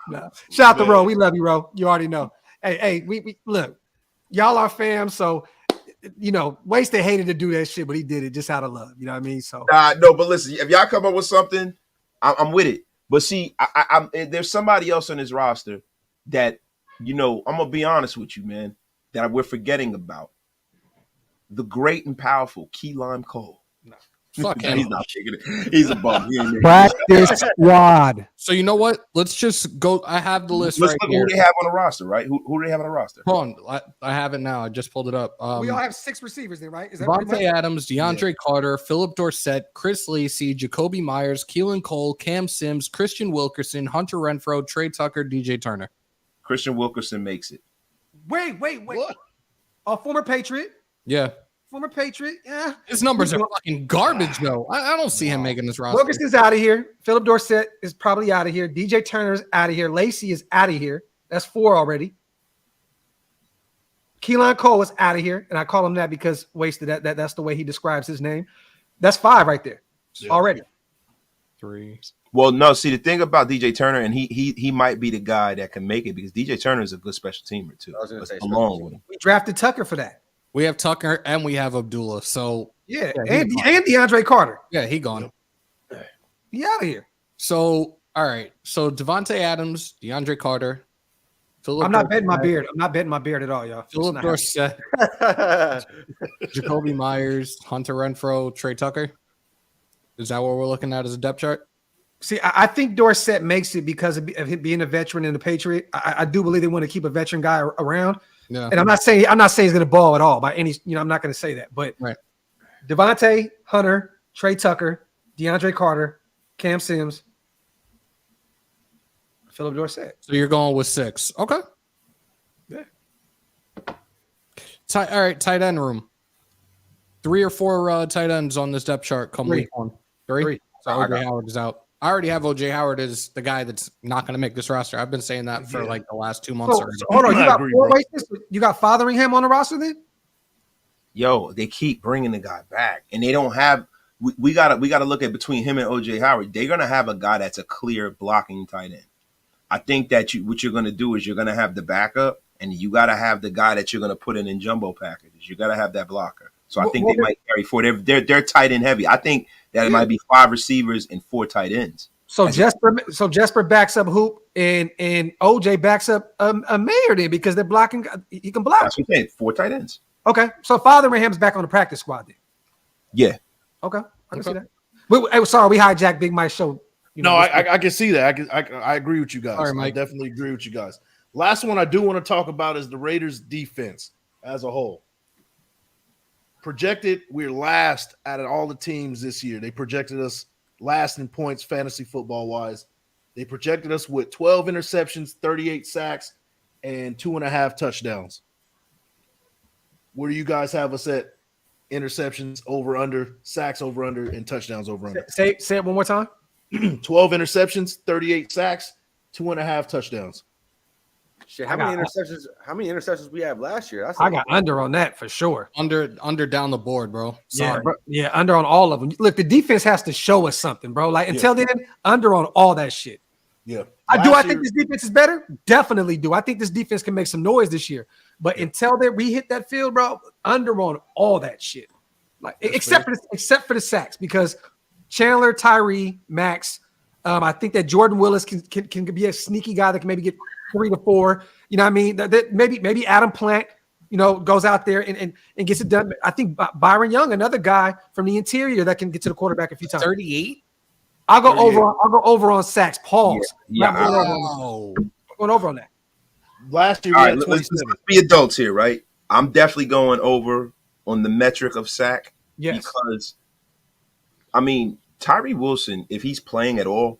No. Shout out to Ro. We love you, Ro. You already know. Hey, we look, y'all are fam, so Wasted hated to do that shit, but he did it just out of love. You know what I mean? So no, but listen, if y'all come up with something, I'm with it. But see, I'm there's somebody else on this roster that I'm gonna be honest with you, man, that we're forgetting about. The great and powerful Key Lime Cole. No. Fuck him. He's not taking it. He's a bum. Practice squad. So you know what? Let's just go. I have the list Let's right look here. who they have on the roster, right? Who do they have on the roster? Hold on. I have it now. I just pulled it up. We all have 6 receivers then, right? Is that Devonte Adams, DeAndre Carter, Philip Dorsett, Chris Lacey, Jacoby Myers, Keelan Cole, Cam Sims, Christian Wilkerson, Hunter Renfro, Trey Tucker, DJ Turner. Christian Wilkerson makes it. Wait. What? A former Patriot. Yeah. Former Patriot. Yeah. His numbers are fucking garbage, though. I don't see him making this roster. Wilkerson's out of here. Philip Dorsett is probably out of here. DJ Turner's out of here. Lacey is out of here. That's 4 already. Keelan Cole is out of here, and I call him that because Wasted that's the way he describes his name. That's 5 right there already. 3. Well, no. See, the thing about DJ Turner, and he might be the guy that can make it because DJ Turner is a good special teamer too. Along with him, we drafted Tucker for that. We have Tucker and we have Abdullah. So yeah and DeAndre Carter. Yeah, he gone. He out of here. So all right. So Devonte Adams, DeAndre Carter. I'm not betting my beard. I'm not betting my beard at all, y'all. Philip Dorsett, Jacoby Myers, Hunter Renfro, Trey Tucker. Is that what we're looking at as a depth chart? See, I think Dorsett makes it because of him being a veteran and a Patriot. I do believe they want to keep a veteran guy around. Yeah. And I'm not saying he's going to ball at all by any. I'm not going to say that. But right. Devonte, Hunter, Trey Tucker, DeAndre Carter, Cam Sims, Philip Dorsett. So you're going with 6. Okay. Yeah. All right, tight end room. 3 or 4 tight ends on this depth chart come 3. week 1. 3? So OJ Howard is out. I already have OJ Howard as the guy that's not going to make this roster. I've been saying that for like the last 2 months already. So hold on, I agree, bro. you got Fotheringham on the roster then? Yo, they keep bringing the guy back, and they don't have. We gotta look at between him and OJ Howard. They're gonna have a guy that's a clear blocking tight end. I think that what you're gonna do is you're gonna have the backup, and you gotta have the guy that you're gonna put in jumbo packages. You gotta have that blocker. So I think they might carry 4. They're tight end heavy. I think that it might be 5 receivers and 4 tight ends. So Jesper backs up Hoop and OJ backs up a Mayer then because they're blocking. He can block. That's what I'm saying. 4 tight ends. Okay, so Fotheringham's back on the practice squad then. Yeah. Okay, I can see that. Sorry, we hijacked Big Mike's show. I can see that. I agree with you guys. All right, Mike. I definitely agree with you guys. Last one I do want to talk about is the Raiders defense as a whole. Projected, we're last out of all the teams this year. They projected us last in points fantasy football wise. They projected us with 12 interceptions, 38 sacks, and 2.5 touchdowns. Where do you guys have us at? Interceptions over under, sacks over under, and touchdowns over under. Say it one more time. 12 interceptions, 38 sacks, 2.5 touchdowns. Shit, how many interceptions we have last year? I got under on that for sure. Under down the board, bro. Sorry. Yeah, under on all of them. Look, the defense has to show us something, bro. Like until then, under on all that shit. Yeah. I think this defense is better? Definitely do. I think this defense can make some noise this year. But until we hit that field, bro, under on all that shit. Like except for the sacks, because Chandler, Tyree, Max, I think that Jordan Willis can be a sneaky guy that can maybe get 3 to 4. You know what I mean? That maybe Adam Plant, goes out there and gets it done. I think Byron Young, another guy from the interior that can get to the quarterback a few times. 38? I'll go over on sacks. Pause. Yeah. I'm going over on that. Last year, All we right, had let's 27. be adults here, right? I'm definitely going over on the metric of sack. Yes. Because, Tyree Wilson, if he's playing at all,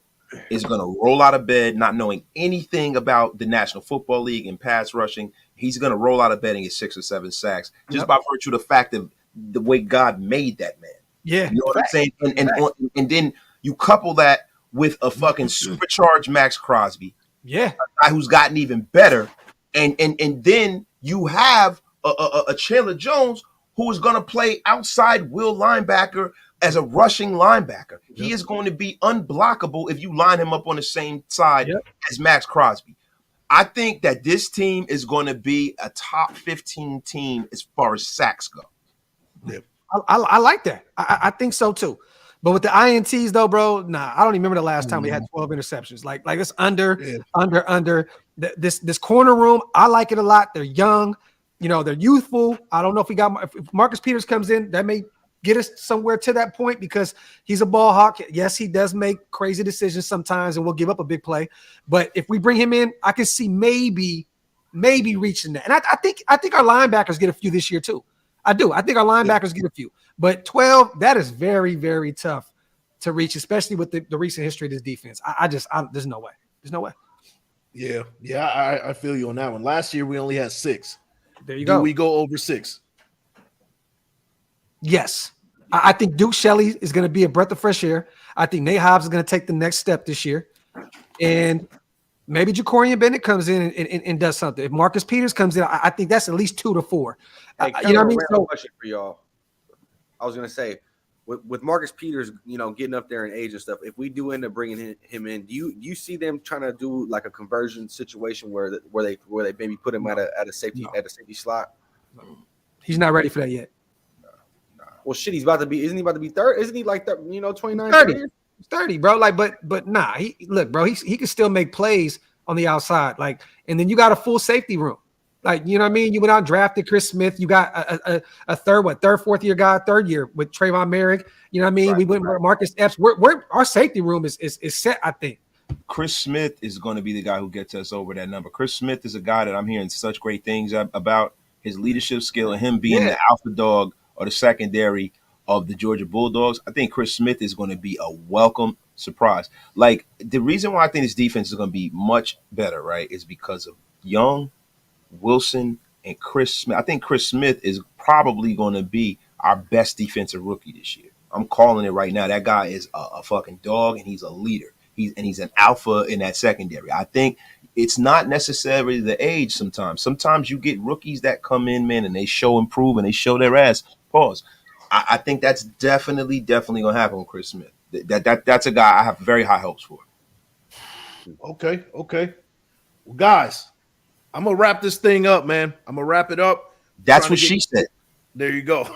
is going to roll out of bed not knowing anything about the National Football League and pass rushing. He's going to roll out of bed and get 6 or 7 sacks just by virtue of the fact of the way God made that man. Yeah. You know what I'm saying? And then you couple that with a fucking supercharged Max Crosby. Yeah. A guy who's gotten even better. And then you have a Chandler Jones who is going to play outside will linebacker as a rushing linebacker. Yep. He is going to be unblockable if you line him up on the same side as Max Crosby. I think that this team is going to be a top 15 team as far as sacks go. Yep. I like that. I think so too. But with the INTs though, bro, nah, I don't even remember the last time we had 12 interceptions. Like it's under. This corner room, I like it a lot. They're young, they're youthful. I don't know if Marcus Peters comes in, that may get us somewhere to that point because he's a ball hawk. Yes, he does make crazy decisions sometimes and we'll give up a big play. But if we bring him in, I can see maybe reaching that. And I think our linebackers get a few this year too. I do. I think our linebackers get a few. But 12, that is very, very tough to reach, especially with the recent history of this defense. There's no way. There's no way. Yeah, I feel you on that one. Last year, we only had 6. There you go. Do we go over 6? Yes. I think Duke Shelley is going to be a breath of fresh air. I think Nate Hobbs is going to take the next step this year. And maybe Jacorian Bennett comes in and does something. If Marcus Peters comes in, I think that's at least 2 to 4. Hey, you know what I mean? So, question for y'all. I was going to say, with Marcus Peters, getting up there in age and stuff, if we do end up bringing him in, do you see them trying to do like a conversion situation where they maybe put him at a safety slot? He's not ready for that yet. Well, shit, isn't he about to be third? Isn't he like 29, 30? 30? 30, bro. Like, but nah. He can still make plays on the outside. Like, and then you got a full safety room. Like, you know what I mean? You went out and drafted Chris Smith. You got a third, fourth year guy, third year with Trayvon Merrick. You know what I mean? Right, we went with Marcus Epps. Our safety room is set, I think. Chris Smith is going to be the guy who gets us over that number. Chris Smith is a guy that I'm hearing such great things about his leadership skill and him being the alpha dog or the secondary of the Georgia Bulldogs, I think Chris Smith is going to be a welcome surprise. Like, the reason why I think this defense is going to be much better, right, is because of Young, Wilson, and Chris Smith. I think Chris Smith is probably going to be our best defensive rookie this year. I'm calling it right now. That guy is a fucking dog, and he's a leader. He's an alpha in that secondary. I think it's not necessarily the age sometimes. Sometimes you get rookies that come in, man, and they show improve and they show their ass. Pause. I think that's definitely going to happen with Chris Smith. That's a guy I have very high hopes for. Okay. Well, guys, I'm going to wrap this thing up, man. I'm going to wrap it up. That's what she said. There you go.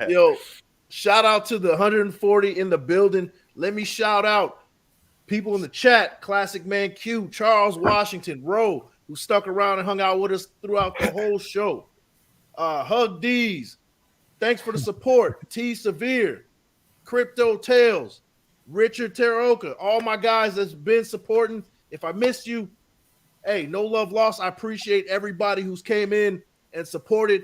Yo, shout out to the 140 in the building. Let me shout out people in the chat. Classic Man Q, Charles Washington, Roe, who stuck around and hung out with us throughout the whole show. Hug D's, thanks for the support. T Severe, Crypto Tales, Richard Teraoka, all my guys that's been supporting. If I missed you, hey, no love lost. I appreciate everybody who's came in and supported.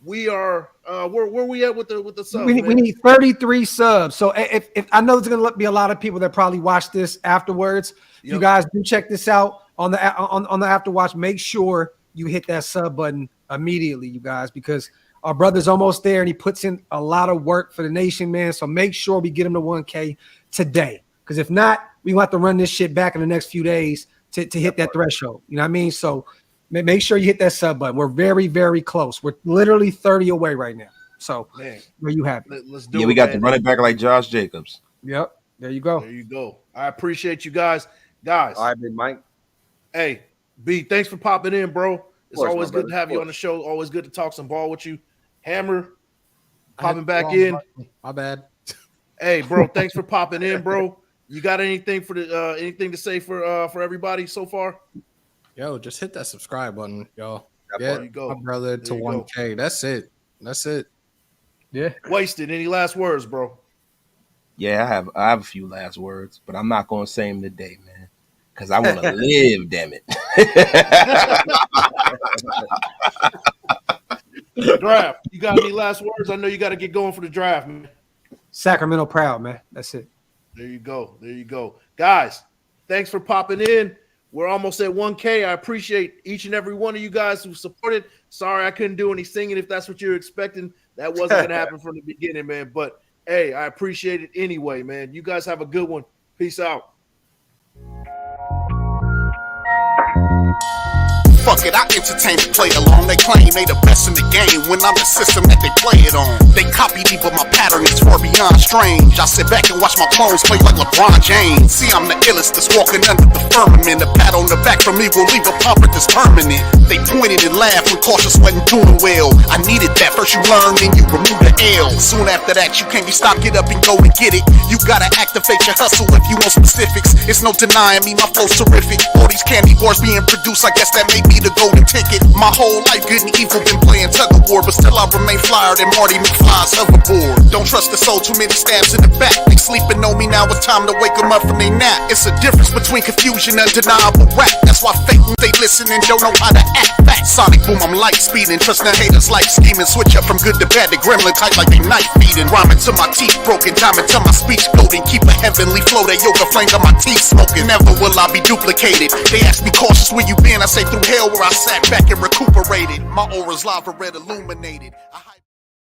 We are where we at with the subs? We need 33 subs. So if I know there's gonna be a lot of people that probably watch this afterwards. Yep. You guys do check this out on the afterwatch. Make sure you hit that sub button immediately, you guys, because our brother's almost there and he puts in a lot of work for the nation, man. So make sure we get him to 1K today, because if not, we want to run this shit back in the next few days to hit that threshold. You know what I mean? So make sure you hit that sub button. We're very, very close. We're literally 30 away right now. So man, where you have it. Let's do it. We got to run it back like Josh Jacobs. Yep. There you go. There you go. I appreciate you guys. All right, Big Mike. Hey, B, thanks for popping in, bro. It's course, always good to have you on the show. Always good to talk some ball with you. Hammer, popping back in. My bad. Hey, bro, thanks for popping in, bro. You got anything for the anything to say for everybody so far? Yo, just hit that subscribe button, y'all. There you go. My brother to 1K. That's it. Yeah. Wasted. Any last words, bro? Yeah, I have a few last words, but I'm not going to say them today, man, because I want to live, damn it. Draft. You got any last words? I know you got to get going for the draft, man. Sacramento proud, man. That's it. There you go. Guys, thanks for popping in. We're almost at 1K. I appreciate each and every one of you guys who supported. Sorry I couldn't do any singing if that's what you're expecting. That wasn't going to happen from the beginning, man. But, hey, I appreciate it anyway, man. You guys have a good one. Peace out. Fuck it, I entertain to play along. They claim they the best in the game when I'm the system that they play it on. They copy me, but my pattern is far beyond strange. I sit back and watch my clones play like LeBron James. See, I'm the illest that's walking under the firmament. A pat on the back from me will leave a pumper that's permanent. They pointed and laughed when cautious wasn't doing well. I needed that. First you learn, then you remove the L. Soon after that, you can't be stopped. Get up and go and get it. You gotta activate your hustle if you want specifics. It's no denying me, my flow's terrific. All these candy bars being produced, I guess that may be the golden ticket. My whole life, good and evil, been playing tug of war, but still I remain flyer than Marty McFly's hoverboard. Don't trust the soul, too many stabs in the back. They sleeping on me now, it's time to wake them up from their nap. It's a difference between confusion and undeniable rap. That's why fake when they listen and don't know how to act back. Sonic boom, I'm light speeding, trust the haters like scheming. Switch up from good to bad, the gremlin type like they knife feeding. Rhyming till my teeth broken, diamond till my speech golden. Keep a heavenly flow, that yoga flame got my teeth smoking. Never will I be duplicated. They ask me cautious where you been, I say through hell where I sat back and recuperated. My aura's lava red illuminated.